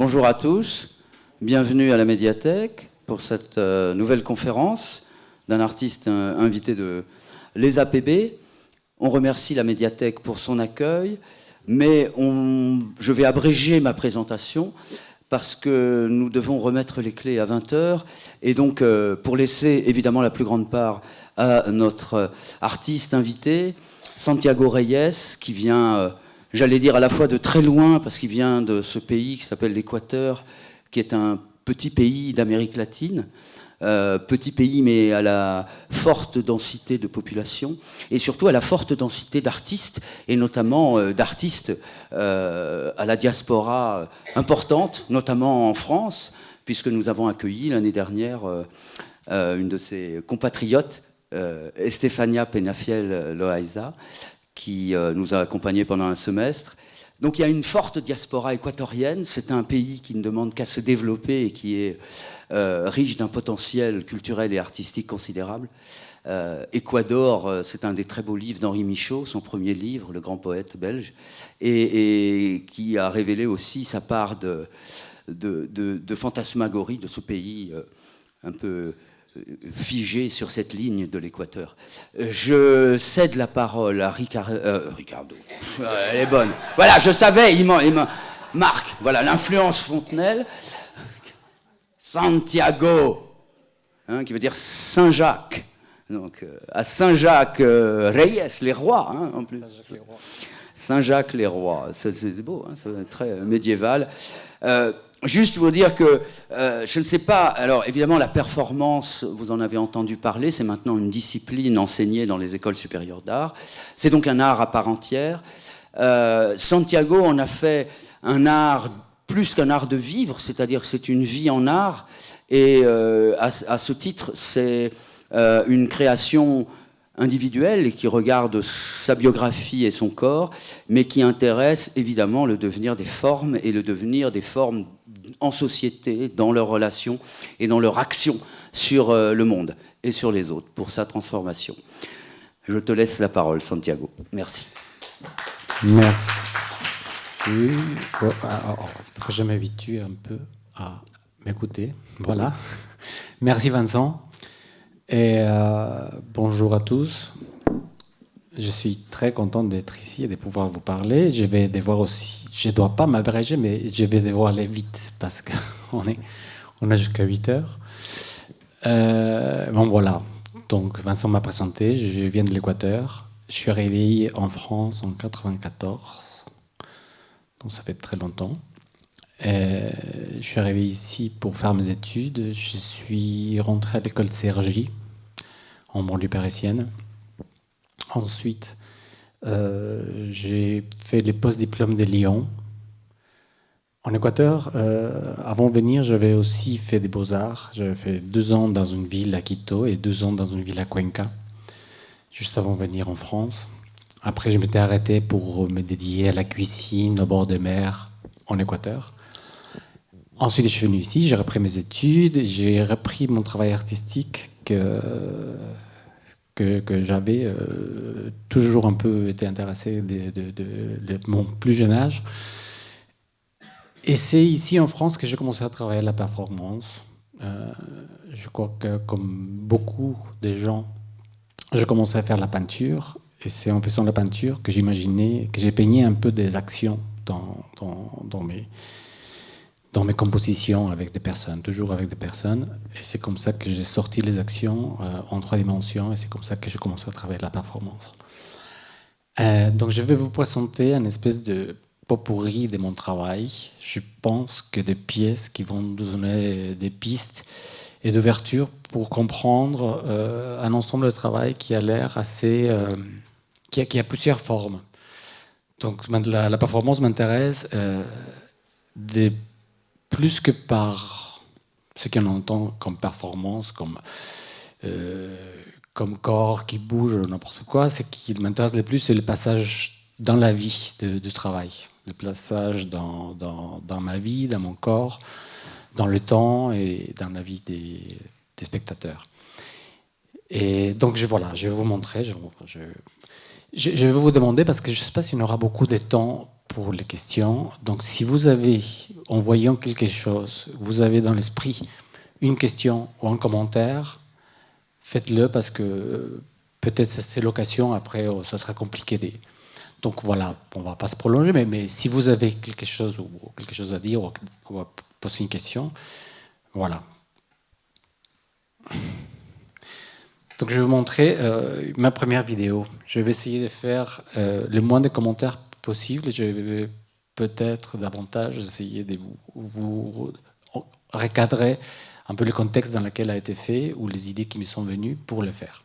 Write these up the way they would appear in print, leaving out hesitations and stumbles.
Bonjour à tous, bienvenue à la médiathèque pour cette nouvelle conférence d'un artiste invité de les APB. On remercie la médiathèque pour son accueil, mais je vais abréger ma présentation parce que nous devons remettre les clés à 20h, et donc pour laisser évidemment la plus grande part à notre artiste invité, Santiago Reyes, qui vient, j'allais dire à la fois de très loin, parce qu'il vient de ce pays qui s'appelle l'Équateur, qui est un petit pays d'Amérique latine, petit pays mais à la forte densité de population, et surtout à la forte densité d'artistes, et notamment d'artistes à la diaspora importante, notamment en France, puisque nous avons accueilli l'année dernière une de ses compatriotes, Estefania Penafiel Loaiza, qui nous a accompagnés pendant un semestre. Donc il y a une forte diaspora équatorienne. C'est un pays qui ne demande qu'à se développer et qui est riche d'un potentiel culturel et artistique considérable. Équador, c'est un des très beaux livres d'Henri Michaud, son premier livre, le grand poète belge, et qui a révélé aussi sa part de fantasmagorie de ce pays un peu figé sur cette ligne de l'Équateur. Je cède la parole à Ricardo. Elle est bonne. Voilà, je savais, il Marc, voilà, l'influence Fontenelle. Santiago, qui veut dire Saint-Jacques. Donc, à Saint-Jacques Reyes, les rois, en plus. Saint-Jacques les rois. C'est beau, c'est très médiéval. Juste pour dire que je ne sais pas, alors évidemment la performance, vous en avez entendu parler, c'est maintenant une discipline enseignée dans les écoles supérieures d'art. C'est donc un art à part entière. Santiago en a fait un art plus qu'un art de vivre, c'est-à-dire que c'est une vie en art, et à ce titre c'est une création individuelle et qui regarde sa biographie et son corps, mais qui intéresse évidemment le devenir des formes et le devenir des formes en société, dans leurs relations et dans leur action sur le monde et sur les autres, pour sa transformation. Je te laisse la parole, Santiago. Merci. Merci. Je m'habitue un peu à m'écouter. Voilà. Merci Vincent. Et bonjour à tous. Je suis très content d'être ici et de pouvoir vous parler. Je vais devoir aussi, je ne dois pas m'abréger, mais je vais devoir aller vite parce qu'on a jusqu'à 8 heures. Bon voilà, donc Vincent m'a présenté, je viens de l'Équateur. Je suis arrivé en France en 1994, donc ça fait très longtemps. Je suis arrivé ici pour faire mes études. Je suis rentré à l'école CRJ, en banlieue parisienne. Ensuite, j'ai fait les post-diplômes de Lyon. En Équateur, avant de venir, j'avais aussi fait des beaux-arts. J'avais fait 2 ans dans une ville à Quito et 2 ans dans une ville à Cuenca, juste avant de venir en France. Après, je m'étais arrêté pour me dédier à la cuisine au bord de mer en Équateur. Ensuite, je suis venu ici, j'ai repris mes études, j'ai repris mon travail artistique que j'avais toujours un peu été intéressé de mon plus jeune âge. Et c'est ici en France que j'ai commencé à travailler la performance. Je crois que comme beaucoup de gens, j'ai commencé à faire la peinture. Et c'est en faisant la peinture que j'imaginais, que j'ai peigné un peu des actions dans mes compositions avec des personnes, toujours avec des personnes. Et c'est comme ça que j'ai sorti les actions en 3 dimensions, et c'est comme ça que j'ai commencé à travailler la performance. Donc je vais vous présenter une espèce de pot-pourri de mon travail. Je pense que des pièces qui vont nous donner des pistes et d'ouverture pour comprendre un ensemble de travail qui a l'air assez... qui a plusieurs formes. Donc la performance m'intéresse plus que par ce qu'on entend comme performance, comme corps qui bouge, n'importe quoi. Ce qui m'intéresse le plus, c'est le passage dans la vie du travail, le passage dans ma vie, dans mon corps, dans le temps et dans la vie des spectateurs. Et donc voilà, je vais vous montrer. Je vais vous demander, parce que je ne sais pas s'il y aura beaucoup de temps pour les questions. Donc si vous avez, en voyant quelque chose, vous avez dans l'esprit une question ou un commentaire, faites-le parce que peut-être c'est l'occasion, après ça sera compliqué. Donc voilà, on ne va pas se prolonger, mais si vous avez quelque chose à dire ou à poser une question, voilà. Donc je vais vous montrer ma première vidéo. Je vais essayer de faire le moins de commentaires possible. Je vais peut-être davantage essayer de vous recadrer un peu le contexte dans lequel a été fait ou les idées qui me sont venues pour le faire.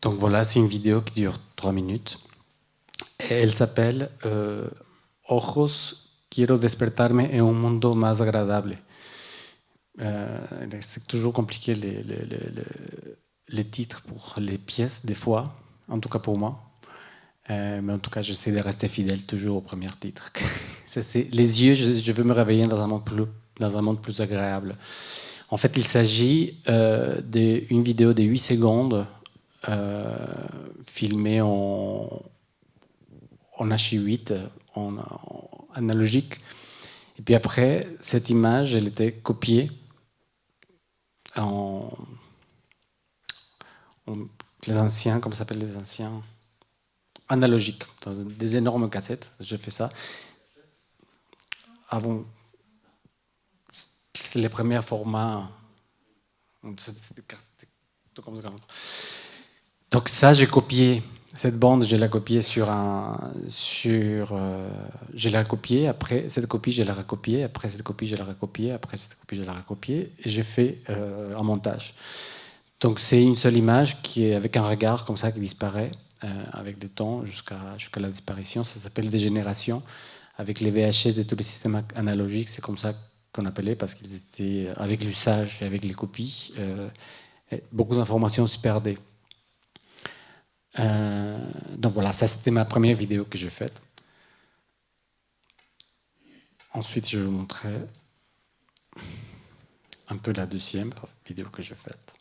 Donc voilà, c'est une vidéo qui dure 3 minutes. Et elle s'appelle Ojos, quiero despertarme en un mundo más agradable. C'est toujours compliqué les titres pour les pièces, des fois, en tout cas pour moi. Mais en tout cas, j'essaie de rester fidèle toujours au premier titre. Les yeux, je veux me réveiller dans un monde plus agréable. En fait, il s'agit d'une vidéo de 8 secondes filmée en H8, en analogique. Et puis après, cette image, elle était copiée les anciens, comment s'appellent les anciens, analogiques, dans des énormes cassettes. Je fais ça. Avant, c'est les premiers formats. Donc ça, j'ai copié. Cette bande, je l'ai copiée je l'ai recopiée. Après cette copie, je l'ai recopiée. Après cette copie, je l'ai recopiée. Après cette copie, je l'ai recopiée. Et j'ai fait un montage. Donc c'est une seule image qui est avec un regard comme ça qui disparaît avec des temps jusqu'à la disparition. Ça s'appelle dégénération. Avec les VHS et tous les systèmes analogiques, c'est comme ça qu'on appelait parce qu'ils étaient avec l'usage et avec les copies. Beaucoup d'informations se perdaient. Donc voilà, ça c'était ma première vidéo que j'ai faite. ensuite, je vais vous montrer un peu la deuxième vidéo que j'ai faite.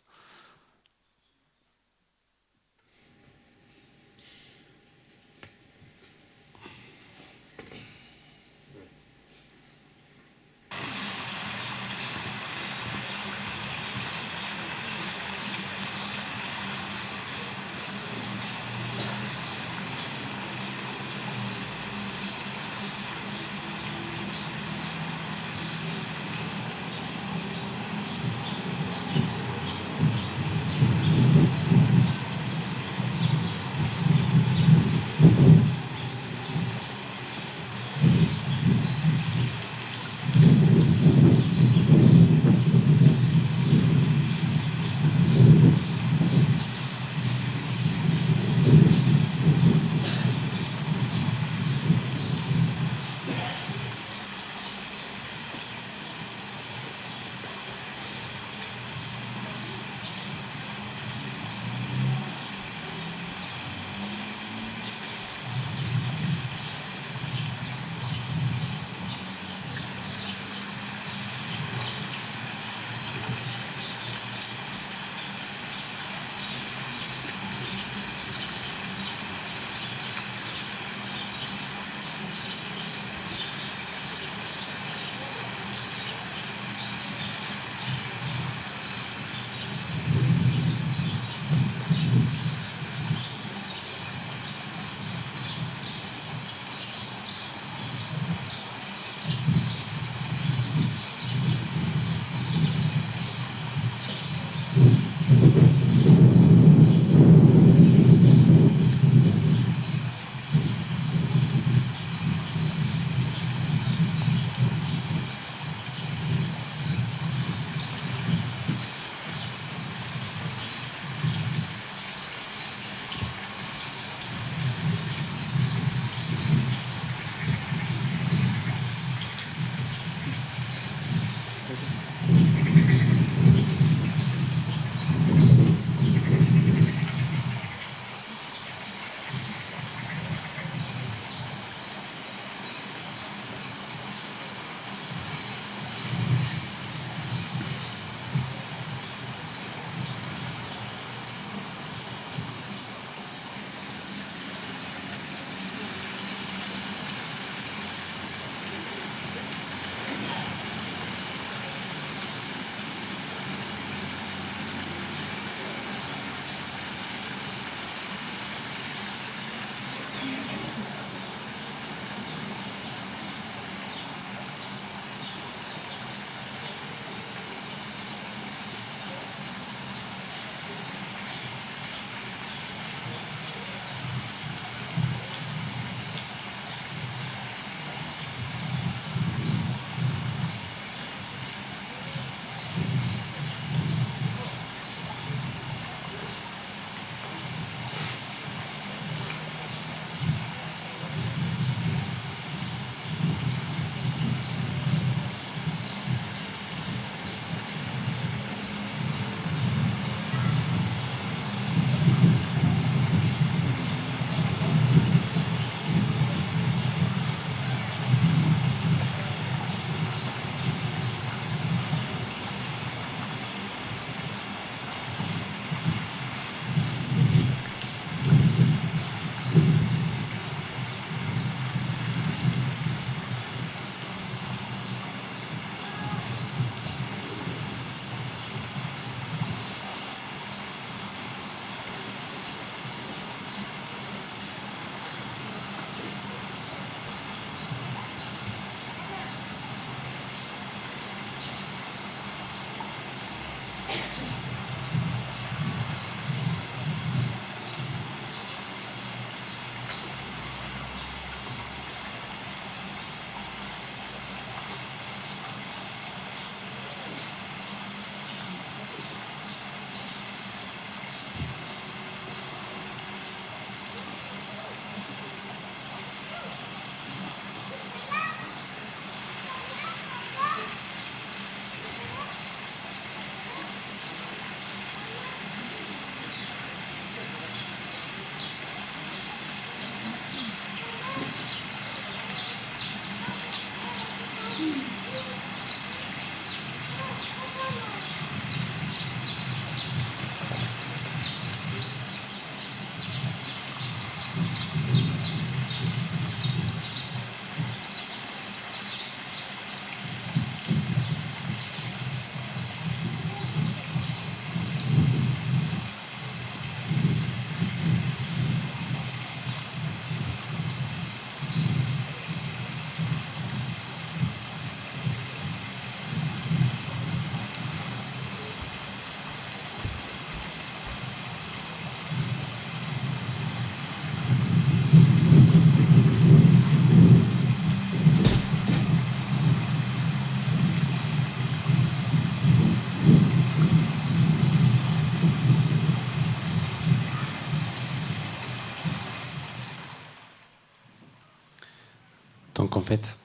Donc en fait,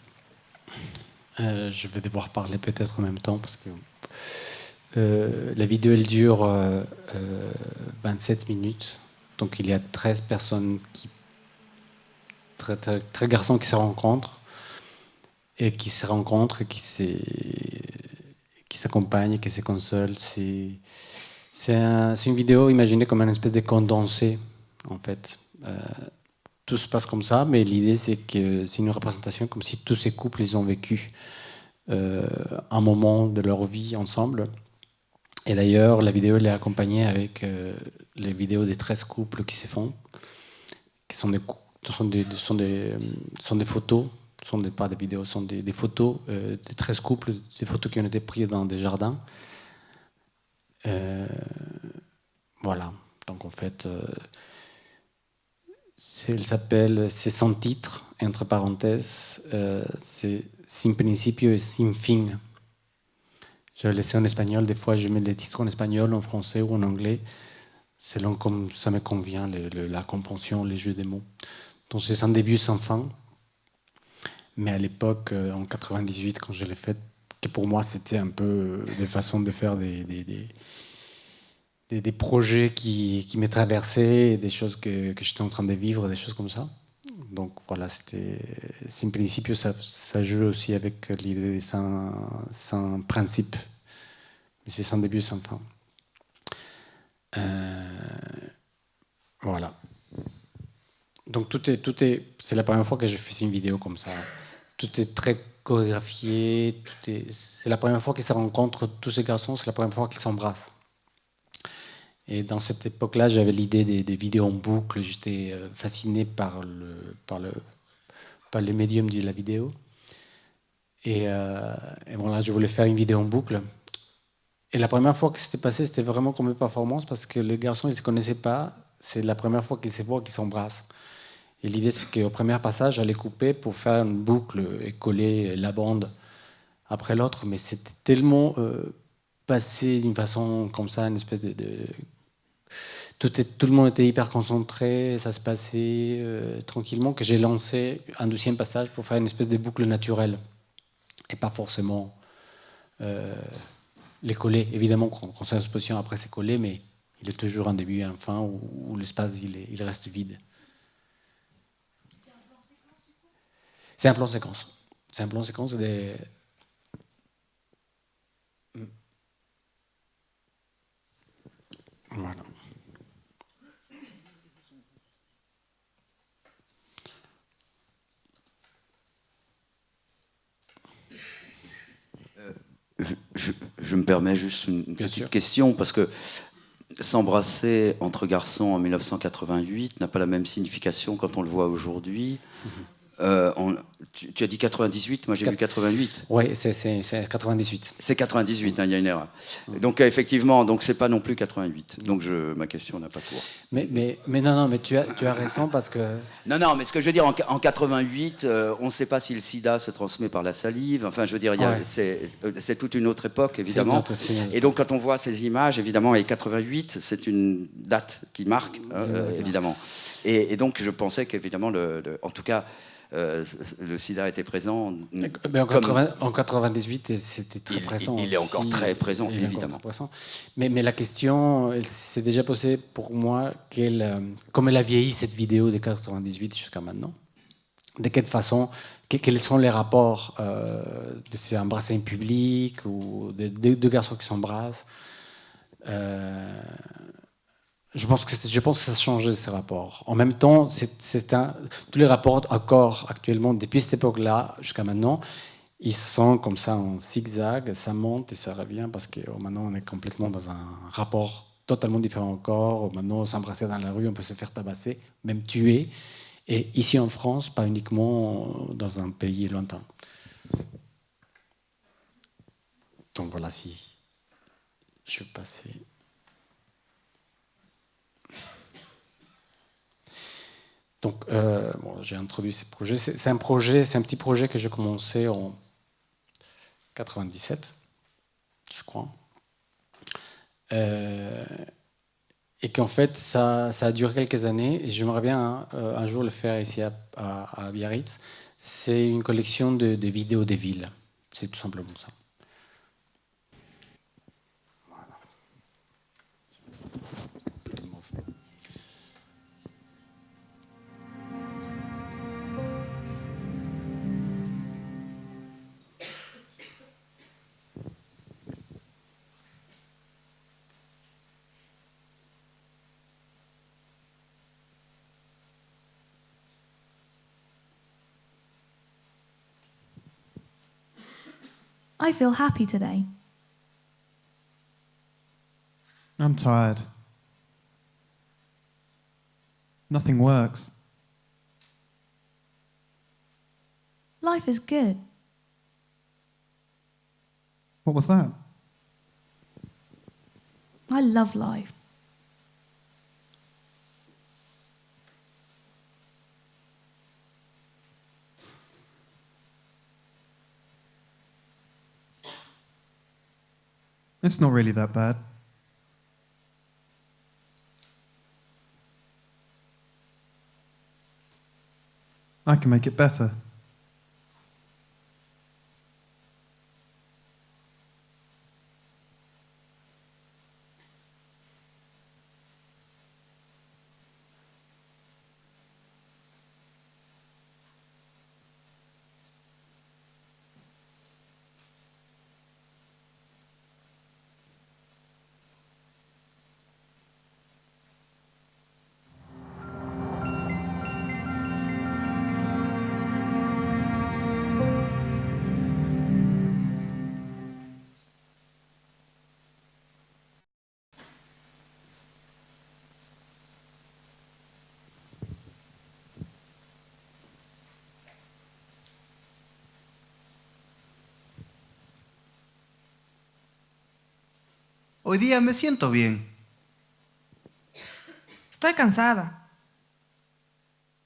je vais devoir parler peut-être en même temps parce que la vidéo elle dure 27 minutes. Donc il y a 13 personnes, 13 garçons qui se rencontrent et qui s'accompagnent, qui se consolent. C'est une vidéo imaginée comme une espèce de condensé en fait. Tout se passe comme ça, mais l'idée c'est que c'est une représentation comme si tous ces couples ils ont vécu un moment de leur vie ensemble. Et d'ailleurs, la vidéo elle est accompagnée avec les vidéos des 13 couples qui se font, qui sont des photos, pas des vidéos, sont des photos des 13 couples, des photos qui ont été prises dans des jardins. Voilà, donc en fait... c'est sans titre, entre parenthèses, c'est sin principio et sin fin. Je vais laisser en espagnol, des fois je mets les titres en espagnol, en français ou en anglais, selon comme ça me convient, la compréhension, les jeux des mots. Donc c'est sans début, sans fin. Mais à l'époque, en 98, quand je l'ai fait, que pour moi c'était un peu des façons de faire des projets qui me traversaient, des choses que j'étais en train de vivre, des choses comme ça. Donc voilà, c'est en principe, ça joue aussi avec l'idée sans principe, mais c'est sans début, sans fin. Voilà. Donc c'est la première fois que je fais une vidéo comme ça. Tout est très chorégraphié, c'est la première fois qu'ils se rencontrent, tous ces garçons, c'est la première fois qu'ils s'embrassent. Et dans cette époque-là, j'avais l'idée des vidéos en boucle. J'étais fasciné par le médium de la vidéo. Et voilà, je voulais faire une vidéo en boucle. Et la première fois que c'était passé, c'était vraiment comme une performance parce que les garçons, ils ne se connaissaient pas. C'est la première fois qu'ils se voient, qu'ils s'embrassent. Et l'idée, c'est qu'au premier passage, j'allais couper pour faire une boucle et coller la bande après l'autre. Mais c'était tellement passé d'une façon comme ça, une espèce de tout le monde était hyper concentré, ça se passait tranquillement, que j'ai lancé un deuxième passage pour faire une espèce de boucle naturelle. Et pas forcément les coller. Évidemment, quand c'est une exposition, après c'est collé, mais il est toujours un début et un fin où l'espace il reste vide. C'est un plan séquence. C'est un plan séquence des... Voilà. Je me permets juste une petite question, parce que s'embrasser entre garçons en 1988 n'a pas la même signification quand on le voit aujourd'hui. Tu as dit 98, moi j'ai vu 88. Oui, c'est 98. C'est 98, il y a une erreur. Donc effectivement, donc c'est pas non plus 88. Donc ma question n'a pas cours. Mais non, mais tu as raison parce que... Non, mais ce que je veux dire, en 88, on ne sait pas si le sida se transmet par la salive. Enfin, je veux dire, c'est toute une autre époque, évidemment. Et donc quand on voit ces images, évidemment, et 88, c'est une date qui marque, évidemment. Et donc je pensais qu'évidemment, en tout cas... le sida était présent. En 98, c'était très présent. Il est encore très présent, évidemment. Très présent. Mais la question, elle s'est déjà posée pour moi, comme elle a vieilli cette vidéo de 98 jusqu'à maintenant. De quelle façon, quels sont les rapports de ces embrassements publics ou de deux garçons qui s'embrassent. je pense que ça a changé ces rapports. En même temps, tous les rapports encore actuellement, depuis cette époque-là jusqu'à maintenant, ils sont comme ça en zigzag, ça monte et ça revient parce que maintenant on est complètement dans un rapport totalement différent encore. Maintenant, s'embrasser dans la rue, on peut se faire tabasser, même tuer. Et ici en France, pas uniquement dans un pays lointain. Donc voilà, si je vais passer. Donc, j'ai introduit ce projet. C'est un petit projet que j'ai commencé en 97, je crois. Et qu'en fait, ça a duré quelques années. Et j'aimerais bien un jour le faire ici à Biarritz. C'est une collection de vidéos des villes. C'est tout simplement ça. I feel happy today. I'm tired. Nothing works. Life is good. What was that? I love life. It's not really that bad. I can make it better. Hoy día me siento bien. Estoy cansada.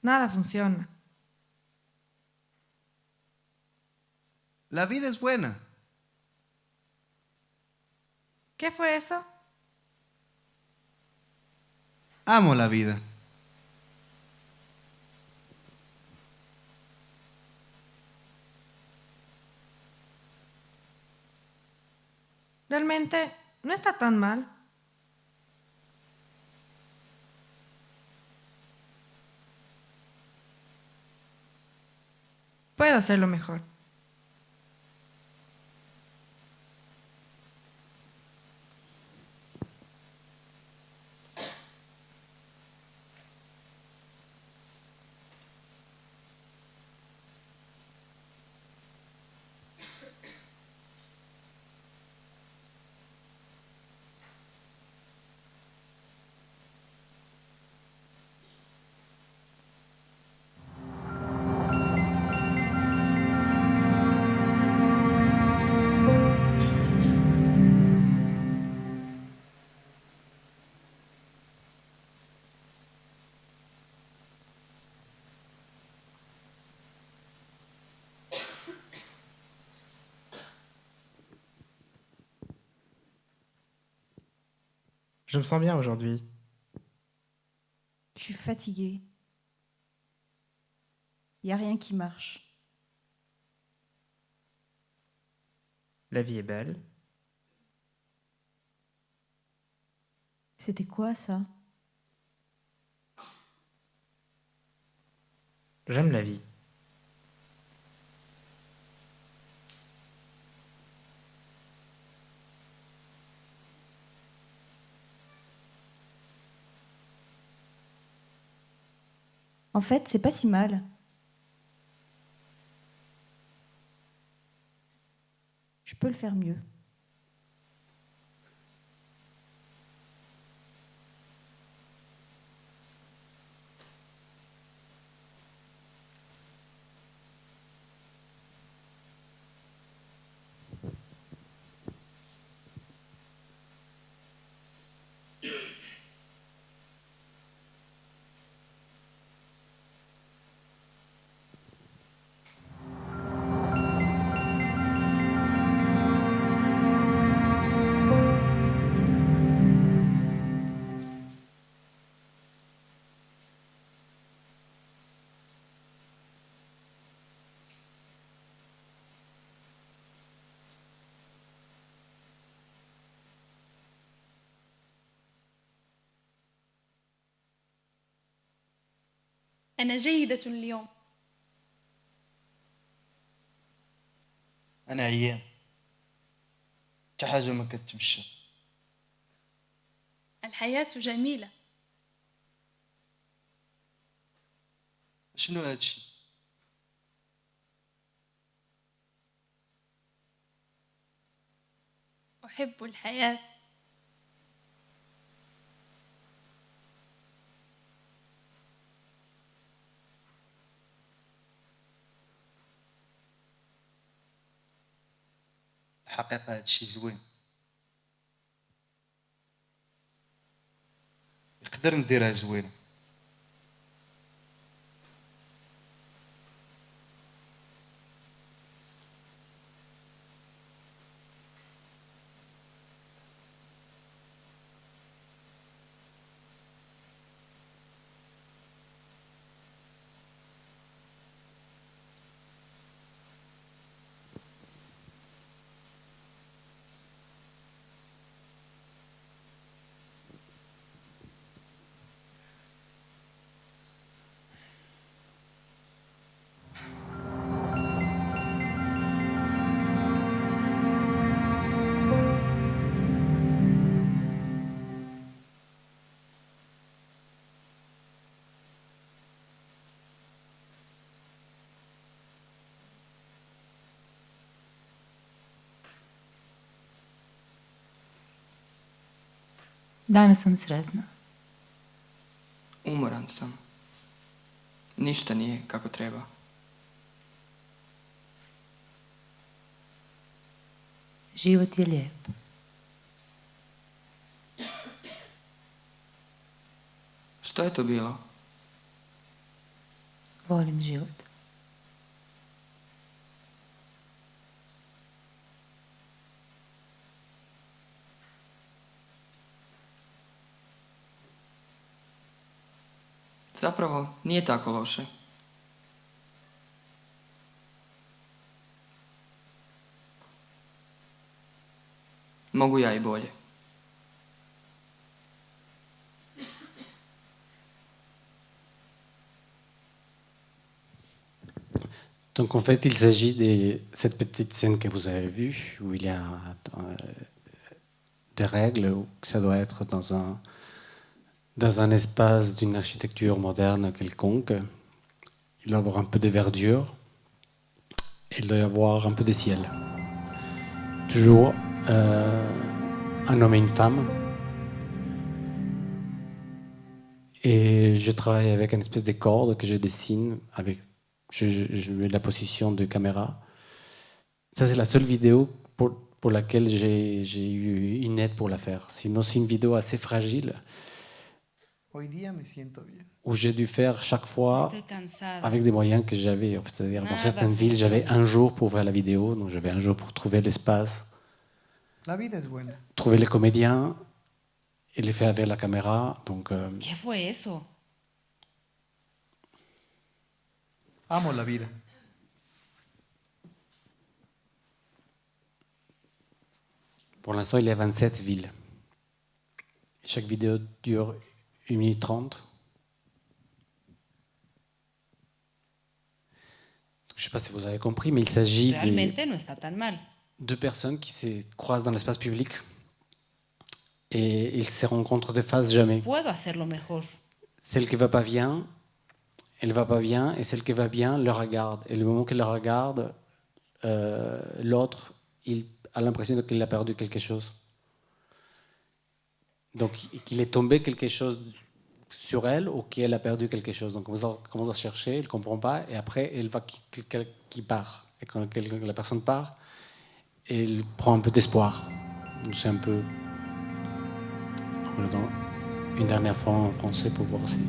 Nada funciona. La vida es buena. ¿Qué fue eso? Amo la vida. Realmente no está tan mal. Puedo hacerlo mejor. Je me sens bien aujourd'hui. Je suis fatiguée. Il n'y a rien qui marche. La vie est belle. C'était quoi ça? J'aime la vie. En fait, c'est pas si mal. Je peux le faire mieux. أنا جيدة اليوم. أنا عيان. حتى حاجة ما كتمشى. الحياة جميلة. شنو هادشي؟ أحب الحياة. الحقيقة هادشي زوين. نقدر نديرها زوينة. Danas sam sretna. Umoran sam. Ništa nije kako treba. Život je lijep. Što je to bilo? Volim život. Zapravo, nije tako loše. Mogu ja i bolje. Donc en fait, il s'agit de cette petite scène que vous avez vue, où il y a des règles, où ça doit être dans un espace d'une architecture moderne quelconque. Il doit y avoir un peu de verdure, et il doit y avoir un peu de ciel. Toujours un homme et une femme. Et je travaille avec une espèce de corde que je dessine avec... Je mets la position de caméra. Ça, c'est la seule vidéo pour laquelle j'ai eu une aide pour la faire. Sinon, c'est une vidéo assez fragile Hoy día me siento bien. où j'ai dû faire chaque fois Estoy cansada. avec des moyens que j'avais. En fait, c'est-à-dire, dans Nada certaines villes, j'avais funciona. un jour pour faire la vidéo. Donc, j'avais un jour pour trouver l'espace, La vida es buena. trouver les comédiens et les faire avec la caméra. Donc, ¿Qué fue eso? Amo la vida. pour l'instant, il y a 27 villes. Chaque vidéo dure 1 minute 30. Je ne sais pas si vous avez compris, mais il s'agit Realmente no está tan mal. de deux personnes qui se croisent dans l'espace public et ils se rencontrent de face jamais. Puedo hacerlo mejor. Celle qui va pas bien, elle va pas bien, et celle qui va bien le regarde. Et le moment qu'elle le regarde, l'autre, il a l'impression qu'il a perdu quelque chose. Donc, qu'il est tombé quelque chose sur elle ou qu'elle a perdu quelque chose. Donc, on commence à chercher, elle ne comprend pas, et après, elle va qui part. Et quand la personne part, elle prend un peu d'espoir. C'est un peu... Une dernière fois en français pour voir si...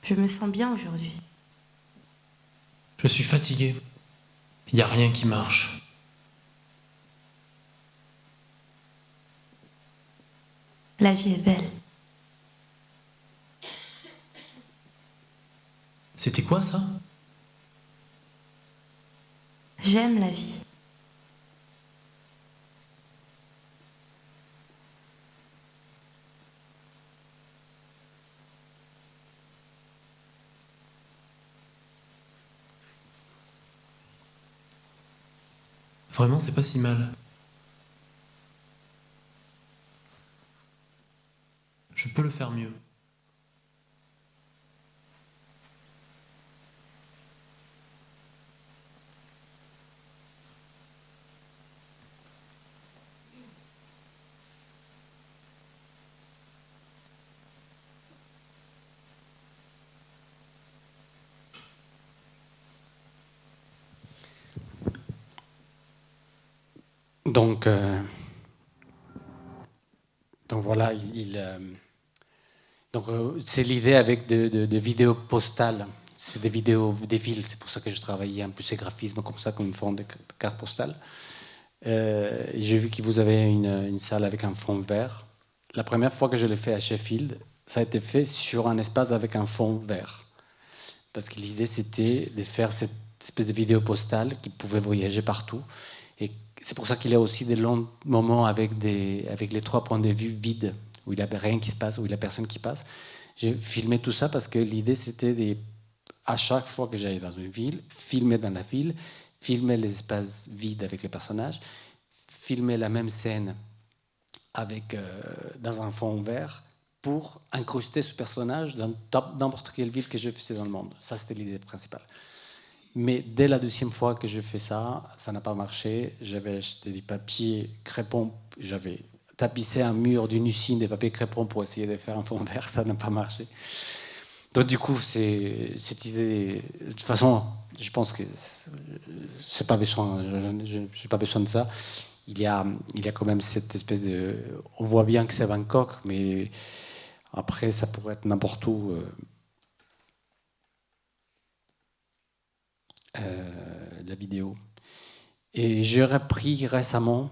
Je me sens bien aujourd'hui. Je suis fatigué. Il n'y a rien qui marche. La vie est belle. C'était quoi ça? J'aime la vie. Vraiment, c'est pas si mal. Je peux le faire mieux. Donc voilà, c'est l'idée avec des vidéos postales. C'est des vidéos des villes, c'est pour ça que je travaillais un peu ces graphismes comme ça, comme une forme de carte postale. J'ai vu que vous avez une salle avec un fond vert. La première fois que je l'ai fait à Sheffield, ça a été fait sur un espace avec un fond vert. Parce que l'idée, c'était de faire cette espèce de vidéo postale qui pouvait voyager partout. Et c'est pour ça qu'il y a aussi des longs moments avec les 3 points de vue vides, où il n'y a rien qui se passe, où il n'y a personne qui passe. J'ai filmé tout ça parce que l'idée, c'était à chaque fois que j'allais dans une ville, filmer dans la ville, filmer les espaces vides avec les personnages, filmer la même scène dans un fond vert pour incruster ce personnage dans n'importe quelle ville que je faisais dans le monde. Ça, c'était l'idée principale. Mais dès la 2e fois que je fais ça, ça n'a pas marché. J'avais acheté du papier crépon, j'avais tapissé un mur d'une usine de papier crépon pour essayer de faire un fond vert, ça n'a pas marché. Donc du coup, c'est cette idée... De toute façon, je pense que c'est pas besoin, je n'ai pas besoin de ça. Il y a quand même cette espèce de... On voit bien que c'est Bangkok, mais après, ça pourrait être n'importe où. La vidéo. Et j'ai repris récemment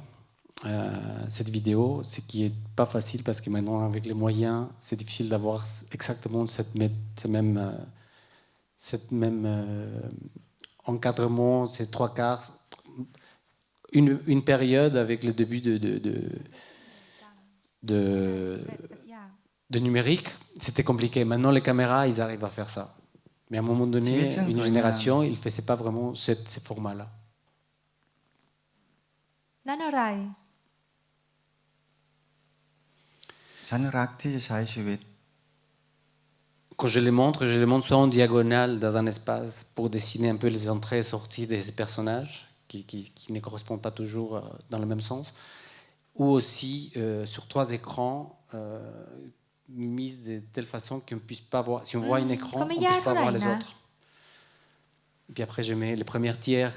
cette vidéo, ce qui n'est pas facile parce que maintenant, avec les moyens, c'est difficile d'avoir exactement cette même encadrement, ces 3/4. Une période avec le début de numérique, c'était compliqué. Maintenant, les caméras, ils arrivent à faire ça. Mais à un moment donné, une génération, ils ne faisaient pas vraiment ces formats-là. นั่นอะไร ฉันรักที่จะใช้ชีวิต Quand je les montre soit en diagonale dans un espace pour dessiner un peu les entrées et sorties des personnages qui ne correspondent pas toujours dans le même sens, ou aussi sur 3 écrans mis de telle façon qu'on ne puisse pas voir. Si on voit un écran, on ne puisse pas voir les autres. Et puis après, je mets les premières tiers,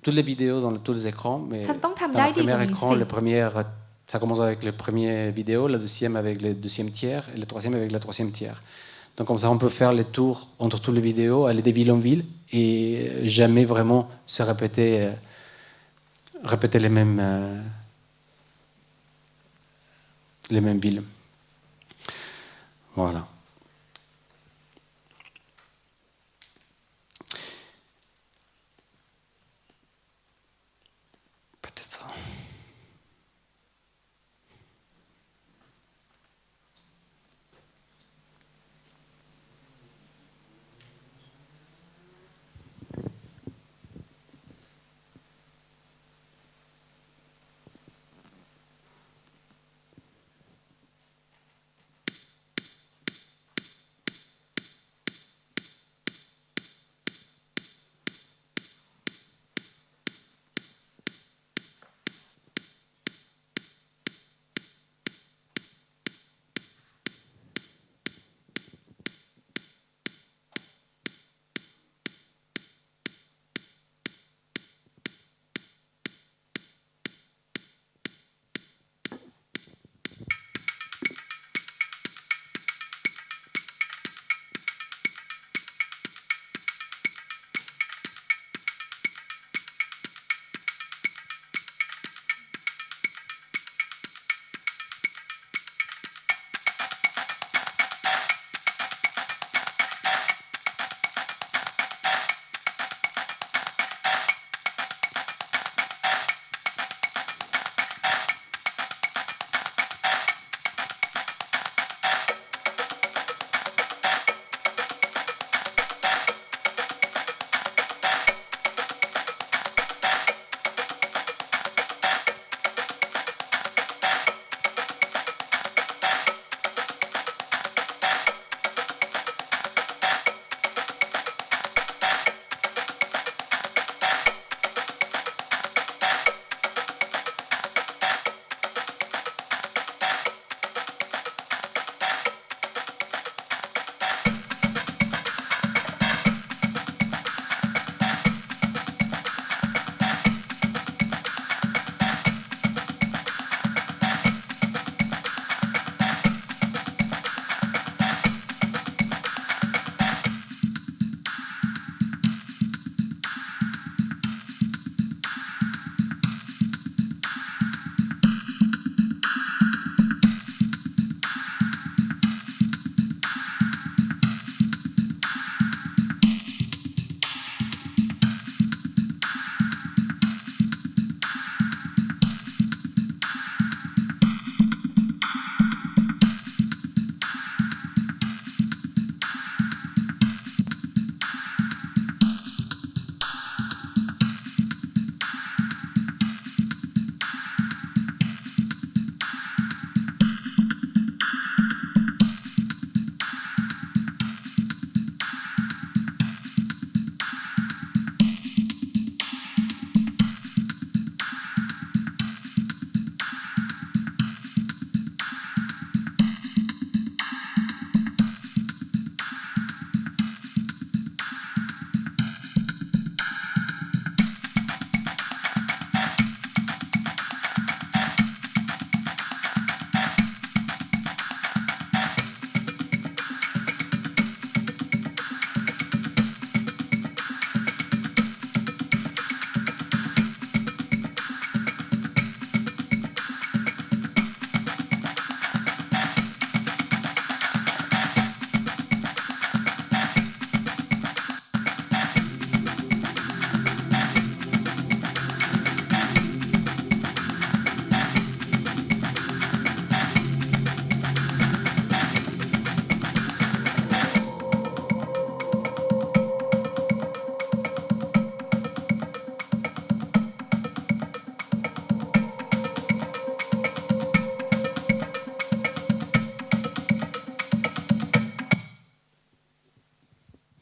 toutes les vidéos dans tous les écrans, mais dans le premier écran, ça commence avec le premier vidéo, la deuxième avec le 2e tiers et le 3e avec la 3e tiers. Donc comme ça, on peut faire les tours entre toutes les vidéos, aller de ville en ville et jamais vraiment se répéter les mêmes villes. Voilà. Peut-être ça.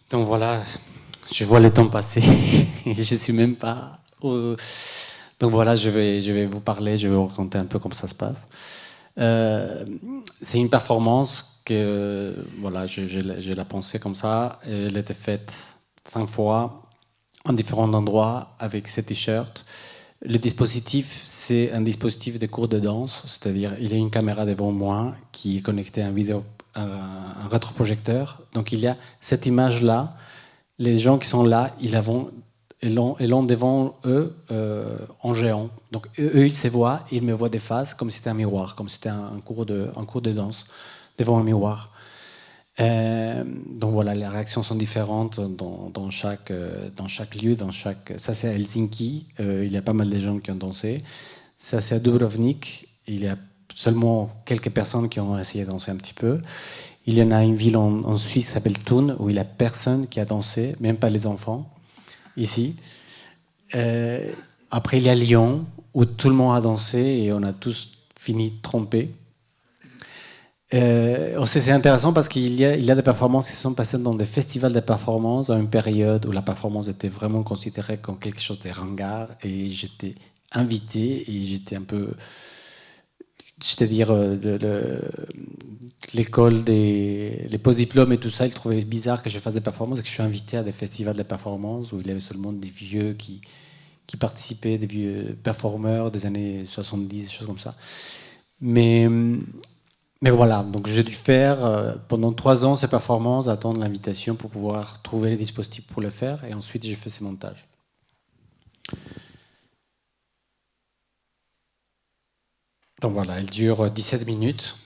Donc voilà, je vois le temps passer et je suis même pas... Donc voilà, je vais vous parler, je vais vous raconter un peu comment ça se passe. C'est une performance que voilà, je l'ai pensée comme ça. Elle était faite 5 fois en différents endroits avec ces t-shirts. Le dispositif, c'est un dispositif de cours de danse, c'est-à-dire il y a une caméra devant moi qui est connectée à un rétroprojecteur. Donc il y a cette image-là. Les gens qui sont là, ils l'ont devant eux en géant. Donc eux, ils se voient, ils me voient des faces comme si c'était un miroir, comme si c'était un cours de danse devant un miroir. Donc voilà, les réactions sont différentes dans chaque lieu, ça c'est à Helsinki, il y a pas mal de gens qui ont dansé. Ça c'est à Dubrovnik, il y a seulement quelques personnes qui ont essayé de danser un petit peu. Il y en a une ville en Suisse qui s'appelle Thun, où il n'y a personne qui a dansé, même pas les enfants, ici. Après il y a Lyon, où tout le monde a dansé et on a tous fini trompés. C'est intéressant parce qu'il y a des performances qui sont passées dans des festivals de performance à une période où la performance était vraiment considérée comme quelque chose de ringard et j'étais invité et j'étais un peu, c'est-à-dire l'école les post-diplômes et tout ça, ils trouvaient bizarre que je fasse des performances et que je suis invité à des festivals de performance où il y avait seulement des vieux qui participaient, des vieux performeurs des années 70, des choses comme ça. Mais voilà, donc j'ai dû faire pendant 3 ans ces performances, attendre l'invitation pour pouvoir trouver les dispositifs pour le faire, et ensuite j'ai fait ces montages. Donc voilà, elle dure 17 minutes,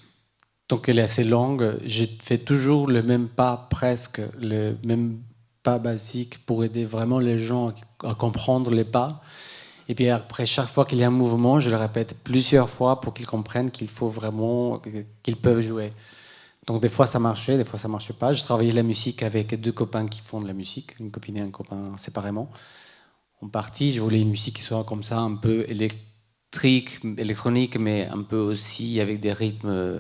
donc elle est assez longue. Je fais toujours le même pas, presque le même pas basique pour aider vraiment les gens à comprendre les pas. Et puis après, chaque fois qu'il y a un mouvement, je le répète plusieurs fois pour qu'ils comprennent qu'il faut vraiment, qu'ils peuvent jouer. Donc des fois ça marchait, des fois ça marchait pas. Je travaillais la musique avec 2 copains qui font de la musique, une copine et un copain séparément. En partie, je voulais une musique qui soit comme ça, un peu électronique, mais un peu aussi avec des rythmes,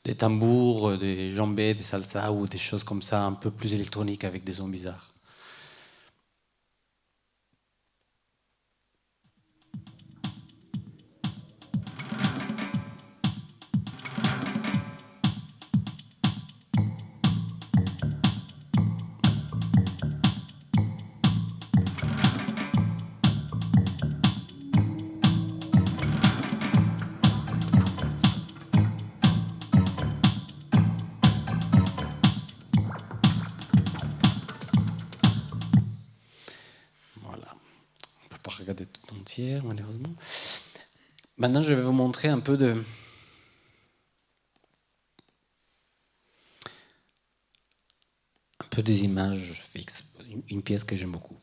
des tambours, des djembés, des salsa ou des choses comme ça, un peu plus électroniques avec des sons bizarres. Regarder tout entière, malheureusement. Maintenant, je vais vous montrer un peu des images fixes, une pièce que j'aime beaucoup.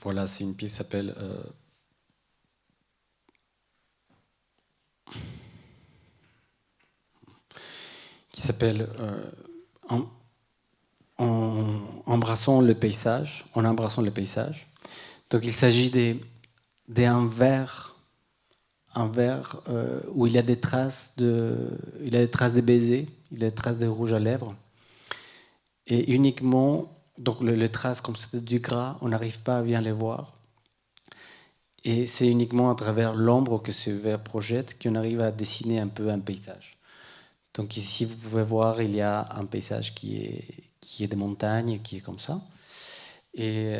Voilà, c'est une pièce qui s'appelle Embrassons le paysage, en embrassant le paysage. Donc il s'agit d'un verre, où il y a des traces de baisers, il y a des traces de rouge à lèvres, et uniquement donc les traces comme c'était du gras, on n'arrive pas à bien les voir. Et c'est uniquement à travers l'ombre que ce verre projette qu'on arrive à dessiner un peu un paysage. Donc ici, vous pouvez voir, il y a un paysage qui est des montagnes, qui est comme ça. Et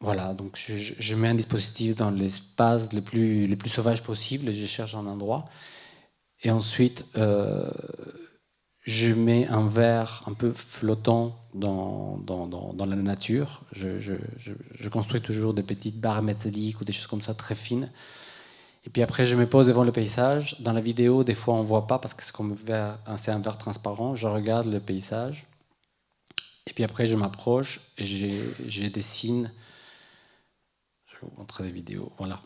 voilà, donc je mets un dispositif dans l'espace le plus sauvage possible, je cherche un endroit. Et ensuite, je mets un verre un peu flottant dans la nature. Je construis toujours des petites barres métalliques ou des choses comme ça, très fines. Et puis après, je me pose devant le paysage. Dans la vidéo, des fois, on ne voit pas parce que c'est un verre transparent. Je regarde le paysage. Et puis après, je m'approche et je dessine. Je vais vous montrer des vidéos. Voilà.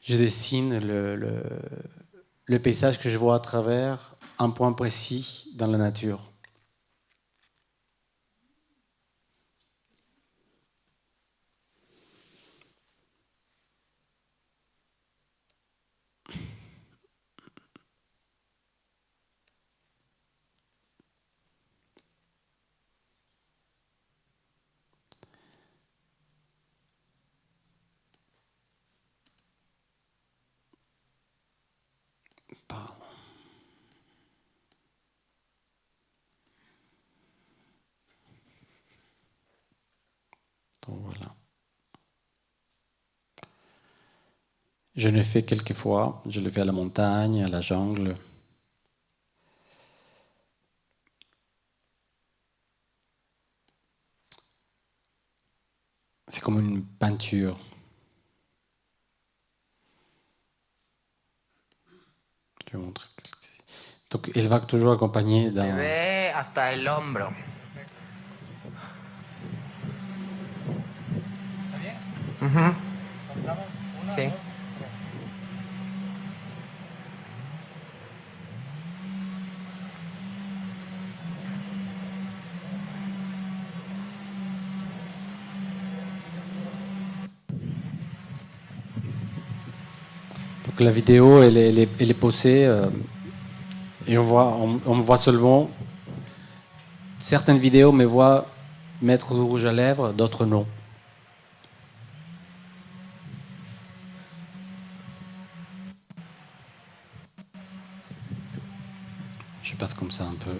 Je dessine le paysage que je vois à travers un point précis dans la nature. Donc voilà. Je l'ai fait quelques fois. Je l'ai fait à la montagne, à la jungle. C'est comme une peinture. Je vais montrer. Donc, elle va toujours accompagner d'un... Se ve hasta el hombro. Ujú. Sí. Donc la vidéo, elle est posée et on me voit seulement... Certaines vidéos me voient mettre du rouge à lèvres, d'autres non. Je passe comme ça un peu.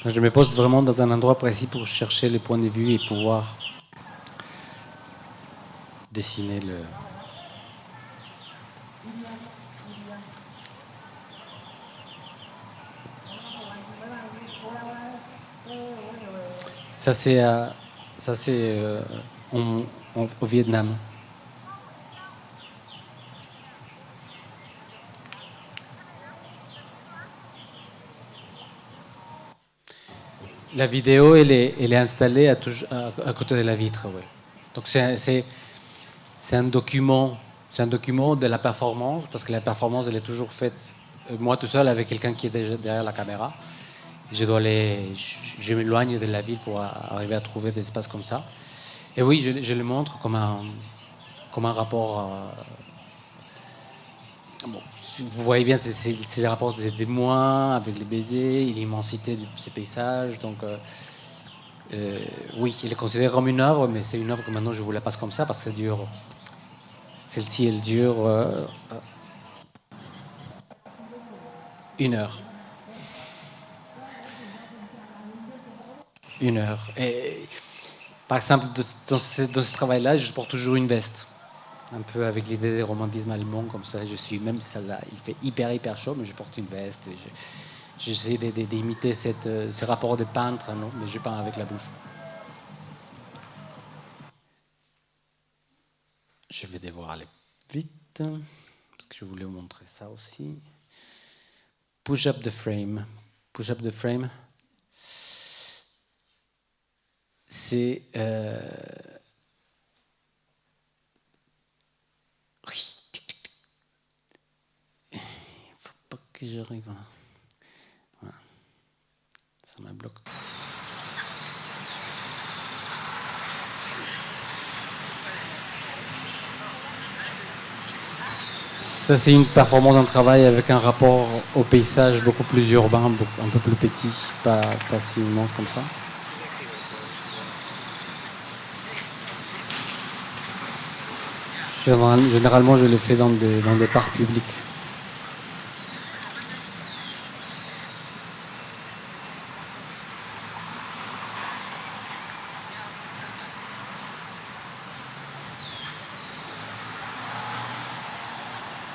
Je me pose vraiment dans un endroit précis pour chercher les points de vue et pouvoir dessiner le... Ça c'est au Vietnam. La vidéo, elle est installée à côté de la vitre. Ouais. Donc c'est un document de la performance, parce que la performance, elle est toujours faite, moi tout seul, avec quelqu'un qui est déjà derrière la caméra. Je m'éloigne de la ville pour arriver à trouver des espaces comme ça. Et oui, je le montre comme un rapport... Bon, vous voyez bien, c'est le rapport des mois avec les baisers, l'immensité de ces paysages. Donc, oui, il est considéré comme une œuvre, mais c'est une œuvre que maintenant je vous la passe comme ça parce que ça dure. Celle-ci, elle dure 1 heure. 1 heure. Et, par exemple, dans ce travail-là, je porte toujours une veste. Un peu avec l'idée des romantisme allemand, comme ça, je suis, même si il fait hyper chaud, mais je porte une veste. J'essaie d'imiter ce rapport de peintre, non, mais je peins avec la bouche. Je vais devoir aller vite, parce que je voulais vous montrer ça aussi. Push up the frame. Push up the frame. C'est... que j'arrive à... Voilà. Ça me bloque. Ça, c'est une performance en travail avec un rapport au paysage beaucoup plus urbain, un peu plus petit, pas si immense comme ça. Généralement, je le fais dans des parcs publics.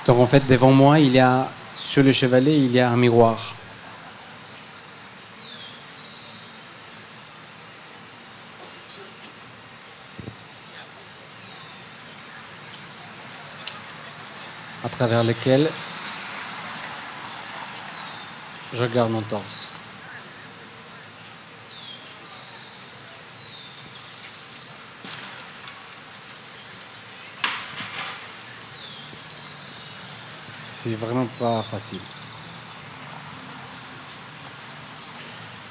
Donc en fait, devant moi, sur le chevalet, il y a un miroir. À travers lequel je regarde mon torse. C'est vraiment pas facile.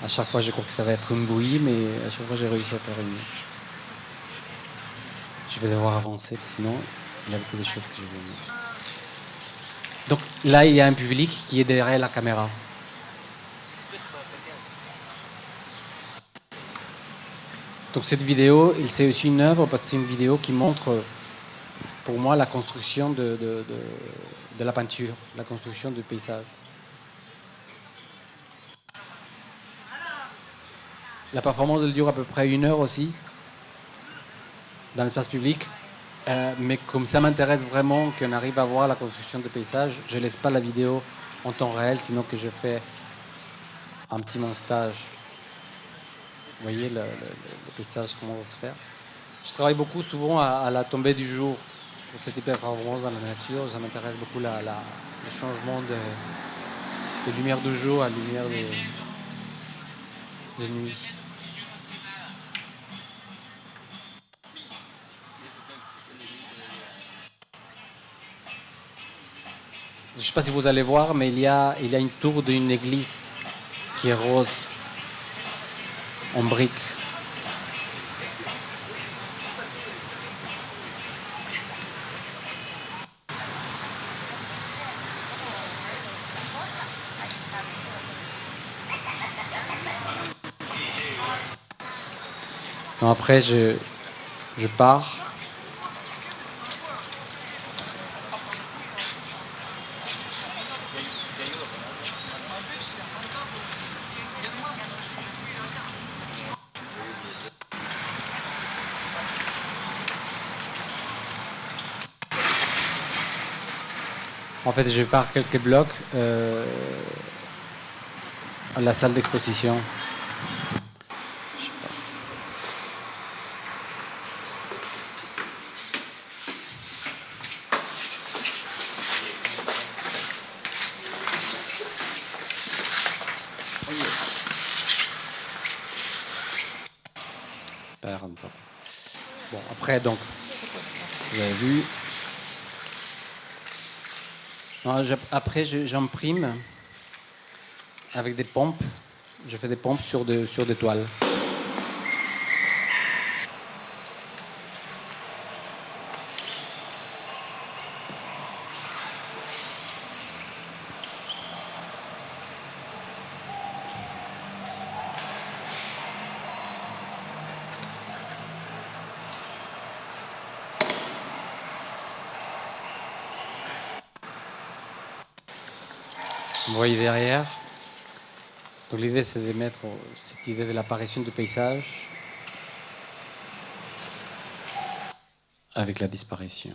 À chaque fois, je crois que ça va être une bouillie, mais à chaque fois, j'ai réussi à faire une. Je vais devoir avancer, sinon, il y a beaucoup de choses que je vais mettre. Donc là, il y a un public qui est derrière la caméra. Donc cette vidéo, c'est aussi une œuvre parce que c'est une vidéo qui montre, pour moi, la construction de la peinture, la construction du paysage. La performance, elle dure à peu près 1 heure aussi, dans l'espace public. Mais comme ça m'intéresse vraiment qu'on arrive à voir la construction de paysage, je ne laisse pas la vidéo en temps réel, sinon que je fais un petit montage. Vous voyez le paysage, comment va se faire. Je travaille beaucoup souvent à la tombée du jour pour cette performance dans la nature. Ça m'intéresse beaucoup le changement de lumière de jour à lumière de nuit. Je ne sais pas si vous allez voir, mais il y a une tour d'une église qui est rose, en briques. Donc après, je pars. En fait, je pars quelques blocs à la salle d'exposition. Je passe. Bon, après, donc, vous avez vu. Après, j'imprime avec des pompes. Je fais des pompes sur des toiles. Vous voyez derrière. Donc l'idée, c'est de mettre cette idée de l'apparition du paysage avec la disparition.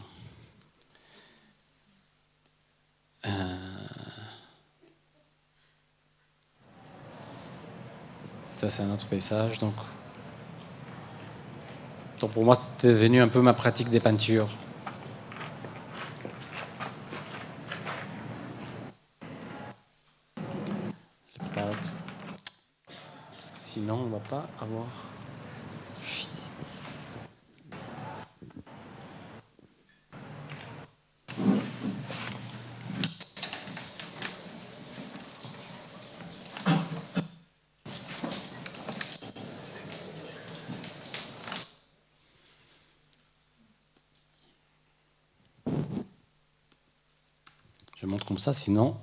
Ça, c'est un autre paysage. Donc pour moi, c'était devenu un peu ma pratique des peintures. Sinon, on ne va pas avoir. Je montre comme ça, sinon,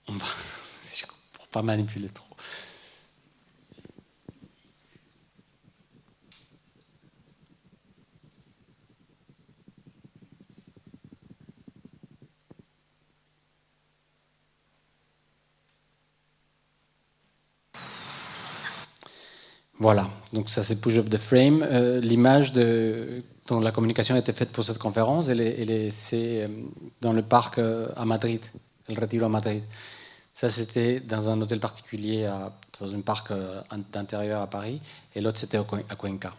on va pour pas manipuler trop. Voilà, donc ça c'est Push Up the Frame. L'image dont la communication a été faite pour cette conférence, c'est dans le parc à Madrid, El Retiro à Madrid. Ça c'était dans un hôtel particulier, dans un parc d'intérieur à Paris, et l'autre c'était à Cuenca.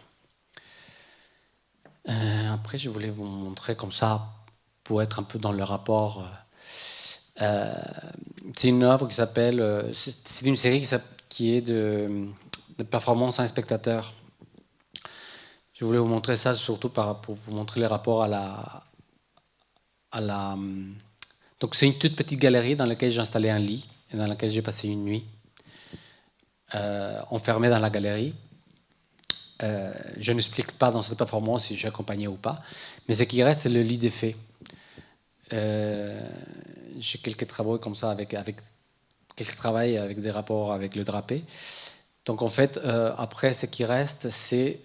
Après je voulais vous montrer comme ça, pour être un peu dans le rapport. C'est une œuvre qui s'appelle, c'est une série qui est de performance à un spectateur. Je voulais vous montrer ça surtout pour vous montrer les rapports à la... Donc c'est une toute petite galerie dans laquelle j'ai installé un lit et dans laquelle j'ai passé une nuit enfermé dans la galerie. Je n'explique pas dans cette performance si je suis accompagné ou pas, mais ce qui reste c'est le lit des fées. J'ai quelques travaux comme ça avec quelques travaux avec des rapports avec le drapé. Donc en fait, après, ce qui reste, c'est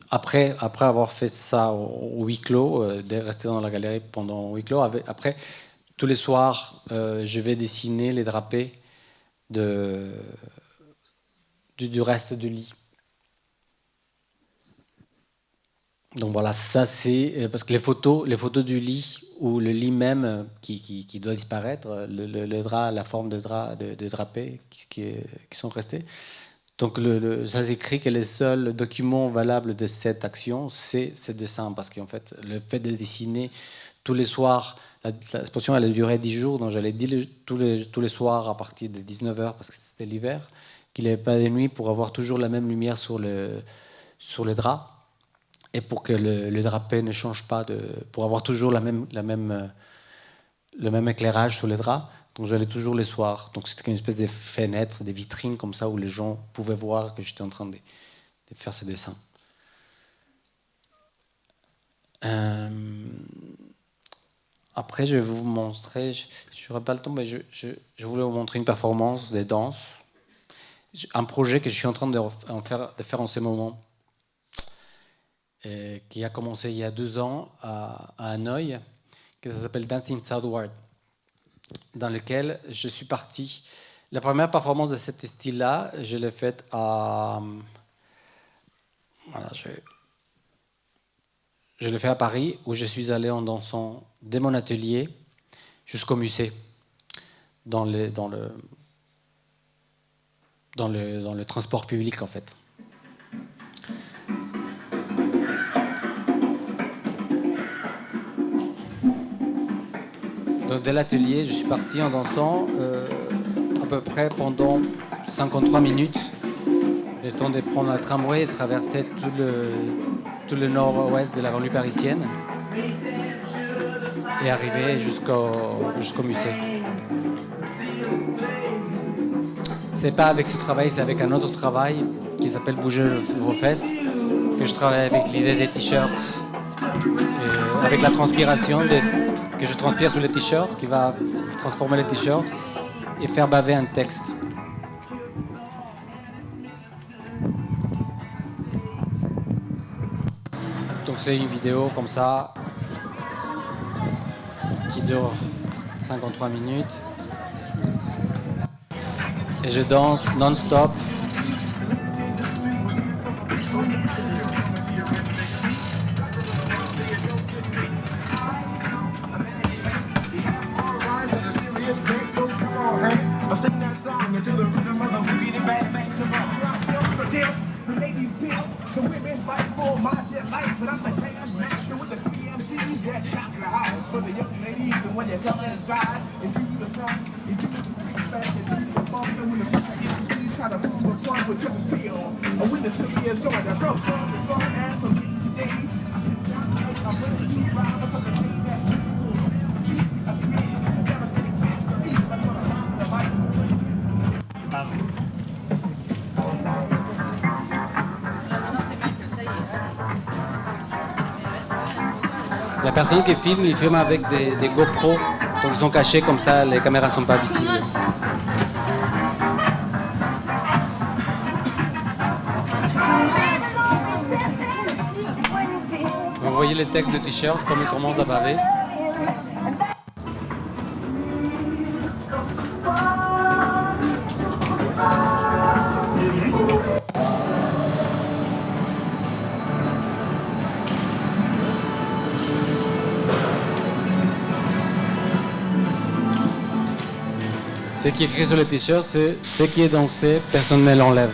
après avoir fait ça au huis clos, de rester dans la galerie pendant huis clos. Après, tous les soirs, je vais dessiner les drapés du reste du lit. Donc voilà, ça c'est parce que les photos du lit ou le lit même qui doit disparaître, le drap, la forme de drapé qui sont restés. Donc ça s'écrit que les seuls documents valables de cette action, c'est ces dessins, parce qu'en fait, le fait de dessiner tous les soirs, l'exposition elle a duré 10 jours, donc j'allais dire tous les soirs à partir de 19h, parce que c'était l'hiver, qu'il n'y avait pas de nuit, pour avoir toujours la même lumière sur le drap. Et pour que le drapé ne change pas, pour avoir toujours le même éclairage sur les draps. Donc j'allais toujours les soirs. Donc c'était une espèce de fenêtre, des vitrines comme ça où les gens pouvaient voir que j'étais en train de faire ce dessin. Après je vais vous montrer, je n'aurai pas le temps, mais je voulais vous montrer une performance de danse. Un projet que je suis en train de faire en ce moment. Qui a commencé il y a 2 ans à Hanoï, qui s'appelle Dancing Southward, dans lequel je suis parti. La première performance de cet style-là, je l'ai faite à... Voilà, je l'ai fait à Paris, où je suis allé en dansant dès mon atelier jusqu'au musée, dans le transport public en fait. Donc dès l'atelier, je suis parti en dansant à peu près pendant 53 minutes, le temps de prendre un tramway et traverser tout le nord-ouest de la banlieue parisienne et arriver jusqu'au musée. C'est pas avec ce travail, c'est avec un autre travail qui s'appelle Bouger vos fesses, que je travaille avec l'idée des t-shirts, avec la transpiration que je transpire sur les t-shirts, qui va transformer les t-shirts et faire baver un texte. Donc c'est une vidéo comme ça qui dure 53 minutes et je danse non-stop. personnes qui filment, ils filment avec des GoPro, donc ils sont cachés comme ça, les caméras sont pas visibles. Vous voyez les textes de t-shirt, comme ils commencent à baver. Ce qui est écrit sur le t-shirt, c'est ce qui est dansé, personne ne l'enlève.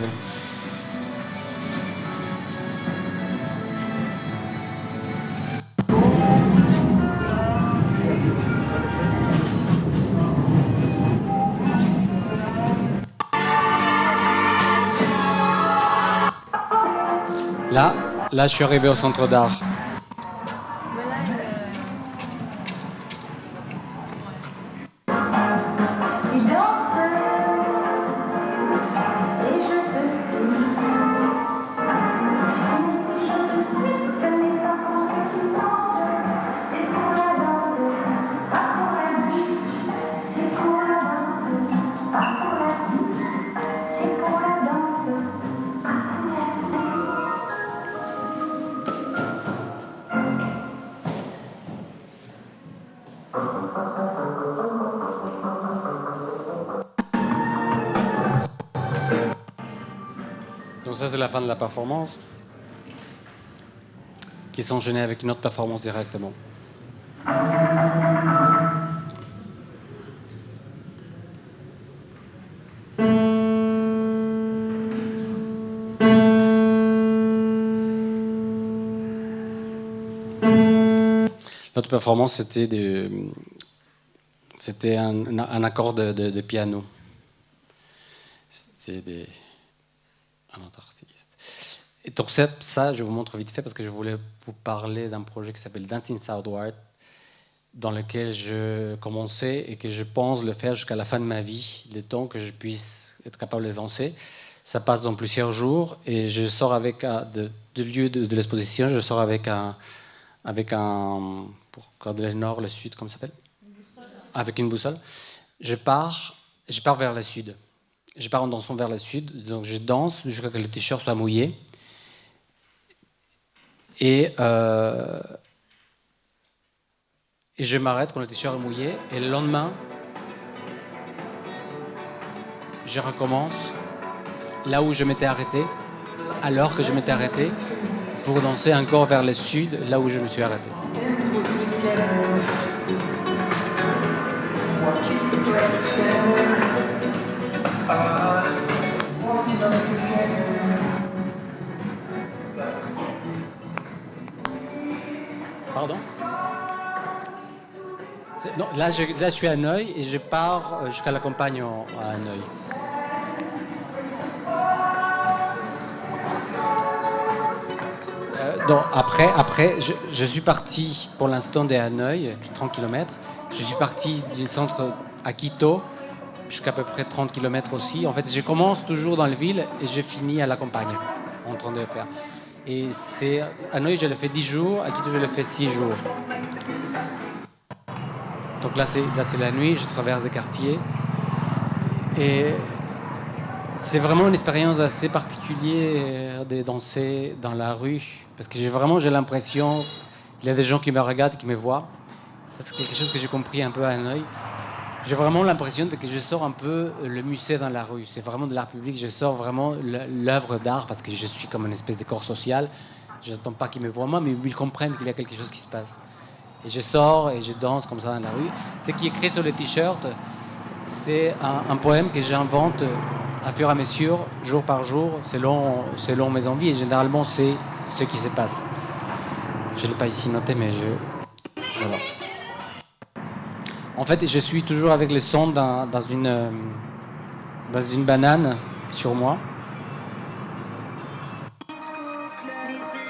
Là, je suis arrivé au centre d'art. Donc ça, c'est la fin de la performance, qui s'enchaînait avec une autre performance directement. L'autre performance, c'était un accord de piano. C'était un autre artiste. Et donc ça, je vous montre vite fait parce que je voulais vous parler d'un projet qui s'appelle Dancing Southward, dans lequel je commençais et que je pense le faire jusqu'à la fin de ma vie, le temps que je puisse être capable de danser. Ça passe dans plusieurs jours et je sors avec de lieu de l'exposition, je sors avec un pour regarder le nord, le sud, comment ça s'appelle ? Avec une boussole. Je pars vers le sud. Je pars en dansant vers le sud, donc je danse jusqu'à ce que le t-shirt soit mouillé. Et je m'arrête quand le t-shirt est mouillé. Et le lendemain, je recommence là où je m'étais arrêté, alors que je m'étais arrêté, pour danser encore vers le sud, là où je me suis arrêté. Pardon ? Non, là, je suis à Hanoï et je pars jusqu'à la campagne à Hanoï. Donc après je suis parti pour l'instant de Hanoï, 30 km. Je suis parti du centre à Quito, jusqu'à peu près 30 km aussi. En fait, je commence toujours dans la ville et je finis à la campagne, en train de le faire. Et à Hanoï, je le fais 10 jours, à Quito, je le fais 6 jours. Donc là, c'est la nuit, je traverse des quartiers. Et c'est vraiment une expérience assez particulière de danser dans la rue. Parce que j'ai l'impression qu'il y a des gens qui me regardent, qui me voient. Ça, c'est quelque chose que j'ai compris un peu à Hanoï. J'ai vraiment l'impression que je sors un peu le musée dans la rue. C'est vraiment de l'art public. Je sors vraiment l'œuvre d'art parce que je suis comme une espèce de corps social. Je n'attends pas qu'ils me voient moi, mais ils comprennent qu'il y a quelque chose qui se passe. Et je sors et je danse comme ça dans la rue. Ce qui est écrit sur le t-shirt, c'est un poème que j'invente à fur et à mesure, jour par jour, selon mes envies. Et généralement, c'est ce qui se passe. Je ne l'ai pas ici noté, mais voilà. En fait, je suis toujours avec le son dans une banane sur moi.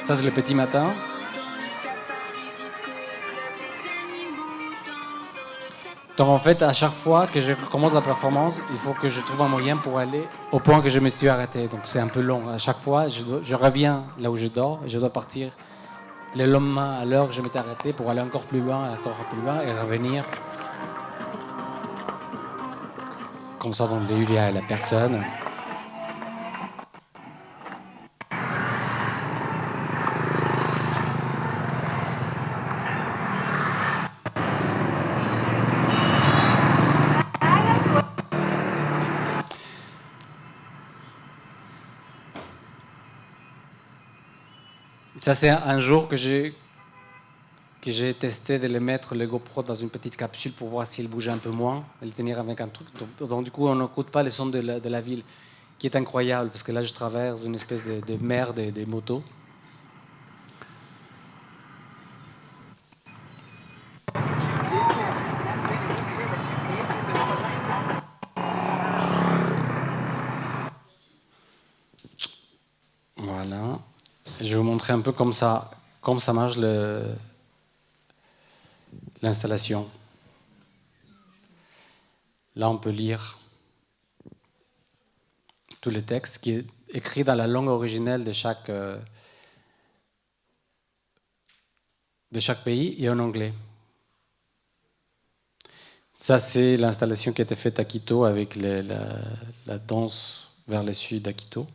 Ça, c'est le petit matin. Donc en fait, à chaque fois que je commence la performance, il faut que je trouve un moyen pour aller au point que je me suis arrêté. Donc c'est un peu long. À chaque fois, je reviens là où je dors et je dois partir Le lendemain, à l'heure que je m'étais arrêté pour aller encore plus loin et revenir. Comme ça, dans le lieu, il y a la personne. Ça, c'est un jour que j'ai testé de le mettre, le GoPro, dans une petite capsule pour voir s'il bougeait un peu moins et le tenir avec un truc. Donc du coup, on n'écoute pas les sons de la ville, qui est incroyable, parce que là, je traverse une espèce de mer des motos. Voilà. Je vais vous montrer un peu comme ça marche l'installation. Là, on peut lire tout le texte qui est écrit dans la langue originelle de chaque pays et en anglais. Ça, c'est l'installation qui a été faite à Quito avec la danse vers le sud à Quito.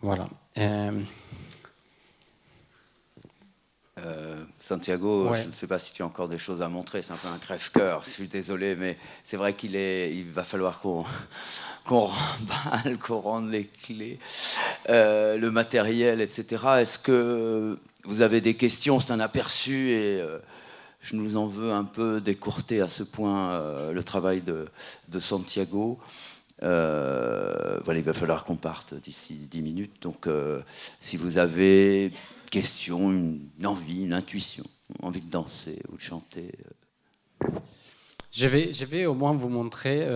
Voilà. Santiago, Ouais. je ne sais pas si tu as encore des choses à montrer, c'est un peu un crève-cœur, je suis désolé, mais c'est vrai il va falloir qu'on remballe, qu'on rende les clés, le matériel, etc. Est-ce que vous avez des questions? C'est un aperçu et je nous en veux un peu d'écourter à ce point le travail de Santiago. Voilà, il va falloir qu'on parte d'ici 10 minutes. Donc, si vous avez question, une envie, une intuition, envie de danser ou de chanter. Je vais au moins vous montrer.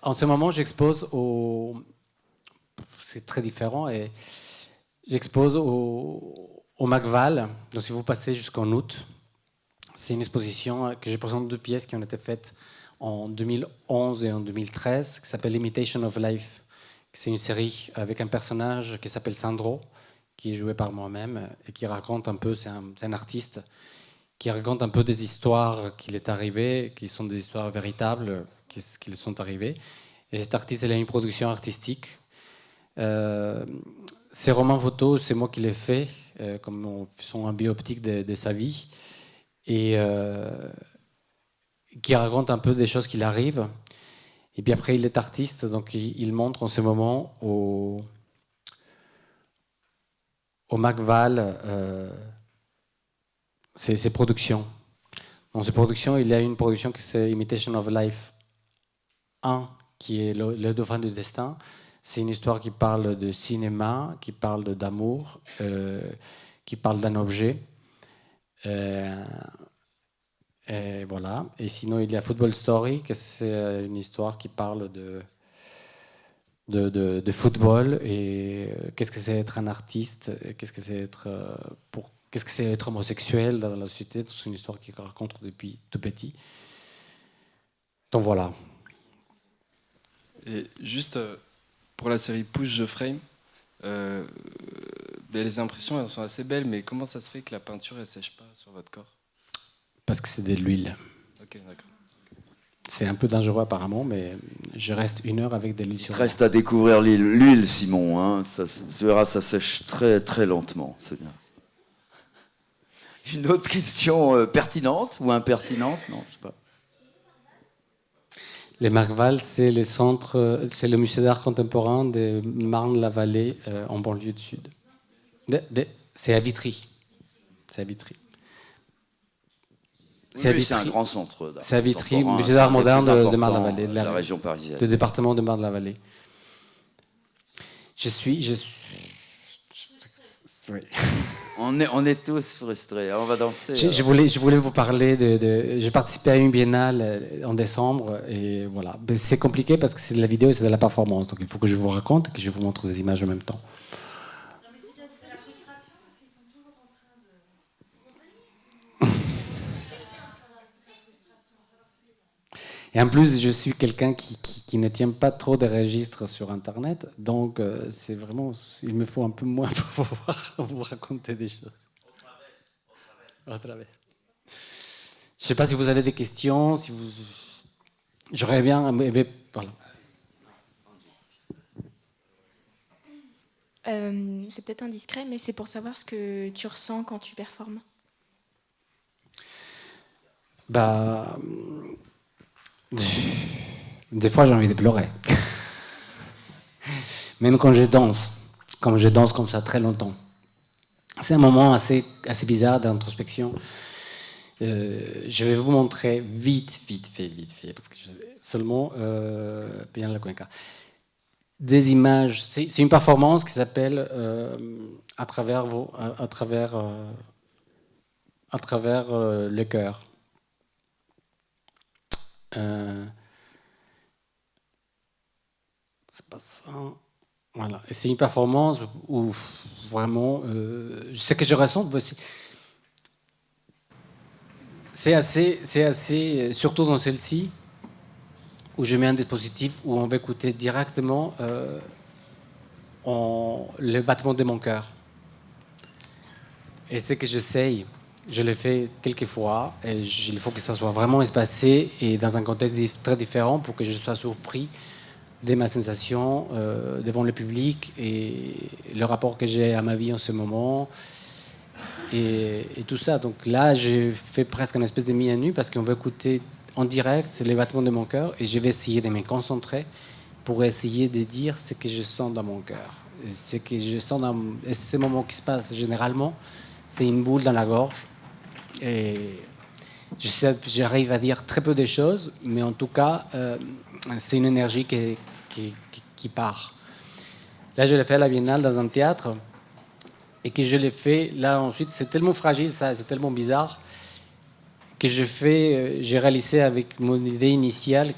En ce moment, j'expose c'est très différent, et j'expose au McVal. Donc, si vous passez jusqu'en août, c'est une exposition que je présente 2 pièces qui ont été faites en 2011 et en 2013, qui s'appelle Imitation of Life. C'est une série avec un personnage qui s'appelle Sandro, qui est joué par moi-même et qui raconte un peu, c'est un artiste, qui raconte un peu des histoires qu'il est arrivé, qui sont des histoires véritables, qui sont arrivées. Et cet artiste, il a une production artistique. Ces romans photos, c'est moi qui les fais, comme faisant un biopic de sa vie, et qui raconte un peu des choses qui l'arrivent. Et puis après, il est artiste, donc il montre en ce moment au McVal ses productions. Dans ses productions, il y a une production qui c'est Imitation of Life 1, qui est le dauphin du destin. C'est une histoire qui parle de cinéma, qui parle d'amour, qui parle d'un objet. Et voilà. Et sinon, il y a Football Story, que c'est une histoire qui parle de football et qu'est-ce que c'est être un artiste, qu'est-ce que c'est être homosexuel dans la société. C'est une histoire qu'il raconte depuis tout petit. Donc voilà. Et juste pour la série Push the Frame, les impressions elles sont assez belles, mais comment ça se fait que la peinture elle sèche pas sur votre corps? Parce que c'est de l'huile. Ok, d'accord. C'est un peu dangereux apparemment, mais je reste 1 heure avec de l'huile sur Il reste à découvrir l'huile, Simon. Hein. Ça sèche très, très lentement. C'est bien. Une autre question pertinente ou impertinente? Non, je sais pas. Les McVal, c'est le musée d'art contemporain de Marne-la-Vallée, en banlieue du sud. C'est à Vitry. C'est à Vitry. Oui, c'est un grand centre d'art. C'est à Vitry, musée d'art moderne de Marne-la-Vallée, de la région parisienne. Le département de Marne-la-Vallée. Oui. On est tous frustrés. On va danser. Je voulais vous parler j'ai participé à une biennale en décembre et voilà. C'est compliqué parce que c'est de la vidéo et c'est de la performance. Donc il faut que je vous raconte et que je vous montre des images en même temps. Et en plus, je suis quelqu'un qui ne tient pas trop de registres sur Internet, donc c'est vraiment, il me faut un peu moins pour pouvoir vous raconter des choses. Au travers. Je ne sais pas si vous avez des questions, si vous... J'aurais bien aimé... Voilà. C'est peut-être indiscret, mais c'est pour savoir ce que tu ressens quand tu performes. Bah, des fois, j'ai envie de pleurer. Même quand je danse, comme ça très longtemps. C'est un moment assez bizarre d'introspection. Je vais vous montrer vite fait, parce que seulement bien la Cuenca. Des images. C'est une performance qui s'appelle à travers le cœur. C'est pas ça. Voilà. Et c'est une performance où vraiment, ce que je ressens, c'est assez, surtout dans celle-ci, où je mets un dispositif où on va écouter directement le battement de mon cœur. Et c'est que j'essaye. Je l'ai fait quelques fois et il faut que ça soit vraiment espacé et dans un contexte très différent pour que je sois surpris de ma sensation devant le public et le rapport que j'ai à ma vie en ce moment et tout ça. Donc là, j'ai fait presque une espèce de mise à nu parce qu'on va écouter en direct les battements de mon cœur et je vais essayer de me concentrer pour essayer de dire ce que je sens dans mon cœur. Ce que je sens dans ces moments qui se passent généralement, c'est une boule dans la gorge. Et j'arrive à dire très peu de choses, mais en tout cas, c'est une énergie qui part. Là, je l'ai fait à la Biennale dans un théâtre, et que je l'ai fait, là ensuite, c'est tellement fragile, ça, c'est tellement bizarre, que j'ai réalisé avec mon idée initiale,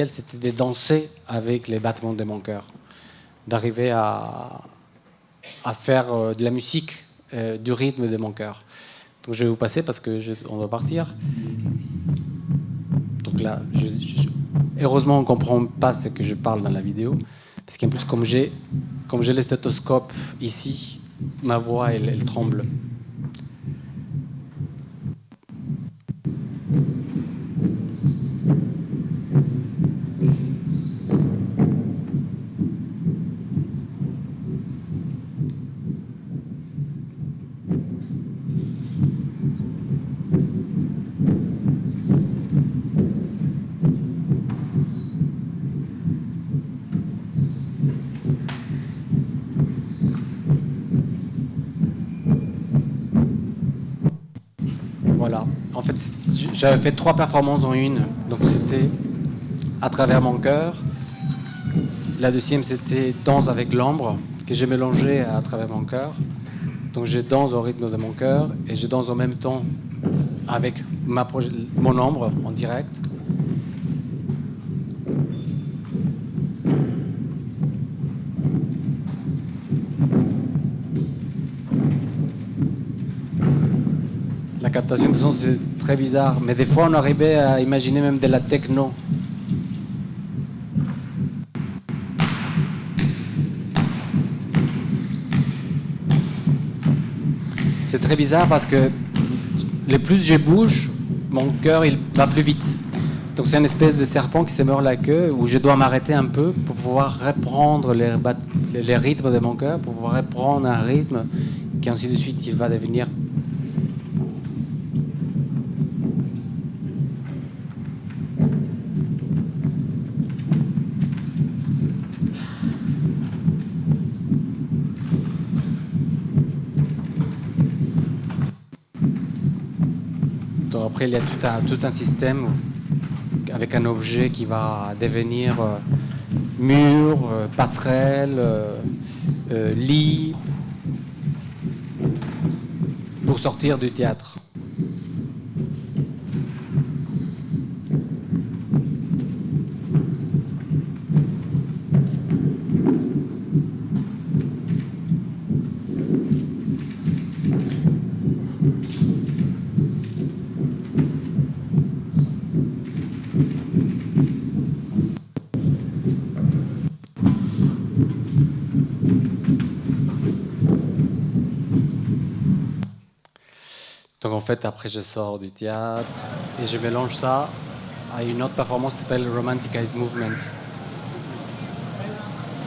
c'était de danser avec les battements de mon cœur, d'arriver à faire de la musique, du rythme de mon cœur. Donc je vais vous passer parce qu'on doit partir. Donc là, heureusement, on ne comprend pas ce que je parle dans la vidéo. Parce qu'en plus, comme j'ai le stéthoscope ici, ma voix, elle tremble. Voilà. En fait, j'avais fait 3 performances en une. Donc c'était à travers mon cœur. La deuxième, c'était danse avec l'ombre, que j'ai mélangé à travers mon cœur. Donc je danse au rythme de mon cœur et je danse en même temps avec mon ombre en direct. La captation de son, c'est très bizarre, mais des fois on arrivait à imaginer même de la techno. C'est très bizarre parce que le plus je bouge, mon cœur il va plus vite. Donc c'est une espèce de serpent qui se mord la queue où je dois m'arrêter un peu pour pouvoir reprendre les rythmes de mon cœur, pour pouvoir reprendre un rythme qui ainsi de suite il va devenir. Après, il y a tout un système avec un objet qui va devenir mur, passerelle, lit, pour sortir du théâtre. Donc en fait, après, je sors du théâtre et je mélange ça à une autre performance qui s'appelle Romantic Eyes Movement.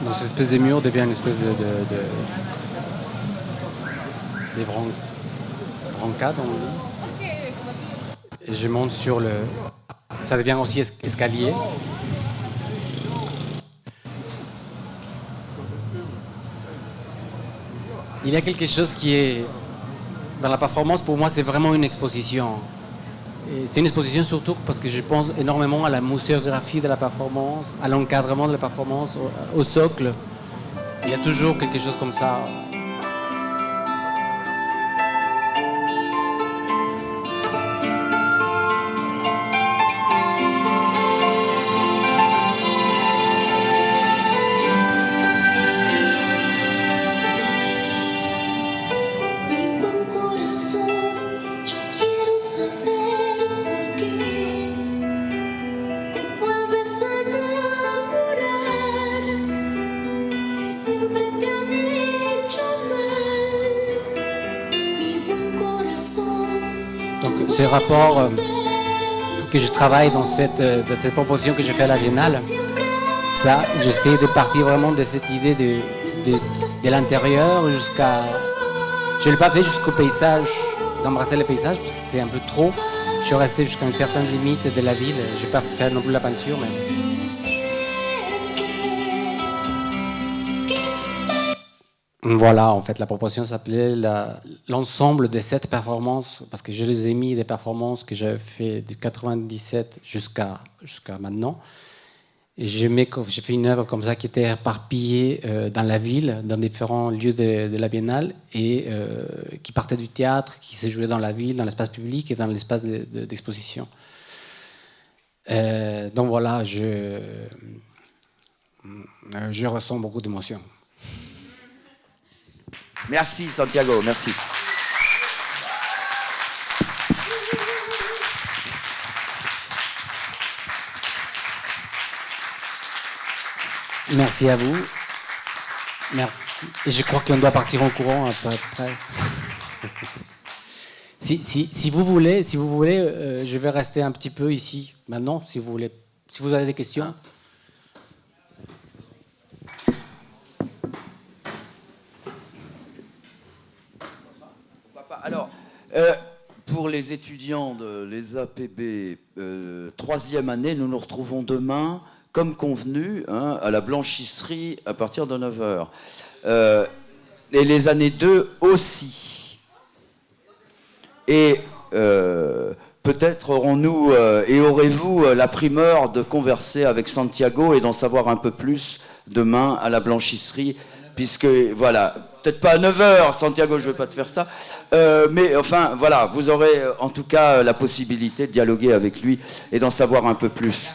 Donc cette espèce de mur devient une espèce de brancade, on dit. Et je monte sur le... Ça devient aussi escalier. Il y a quelque chose qui est... Dans la performance, pour moi, c'est vraiment une exposition. Et c'est une exposition surtout parce que je pense énormément à la muséographie de la performance, à l'encadrement de la performance, au socle. Il y a toujours quelque chose comme ça. Ce rapport que je travaille dans cette proposition que je fais à la Biennale, ça, j'essaie de partir vraiment de cette idée de l'intérieur jusqu'à... Je ne l'ai pas fait jusqu'au paysage, d'embrasser le paysage, parce que c'était un peu trop. Je suis resté jusqu'à une certaine limite de la ville. Je n'ai pas fait non plus la peinture, mais... Voilà, en fait, la proposition s'appelait l'ensemble de 7 performances, parce que je les ai mis des performances que j'avais fait de 97 jusqu'à maintenant. Et j'ai fait une œuvre comme ça qui était éparpillée dans la ville, dans différents lieux de la Biennale, et qui partait du théâtre, qui s'est joué dans la ville, dans l'espace public et dans l'espace d'exposition. Donc voilà, je ressens beaucoup d'émotions. Merci Santiago, merci. Merci à vous. Merci. Et je crois qu'on doit partir en courant un peu après. Si vous voulez, je vais rester un petit peu ici maintenant, si vous voulez. Si vous avez des questions. Alors, pour les étudiants de l'ESAPB 3e année, nous nous retrouvons demain, comme convenu, à la blanchisserie à partir de 9h. Et les années 2 aussi. Et peut-être aurons-nous et aurez-vous la primeur de converser avec Santiago et d'en savoir un peu plus demain à la blanchisserie, puisque, voilà, peut-être pas à 9h, Santiago, je ne vais pas te faire ça, mais enfin, voilà, vous aurez en tout cas la possibilité de dialoguer avec lui et d'en savoir un peu plus.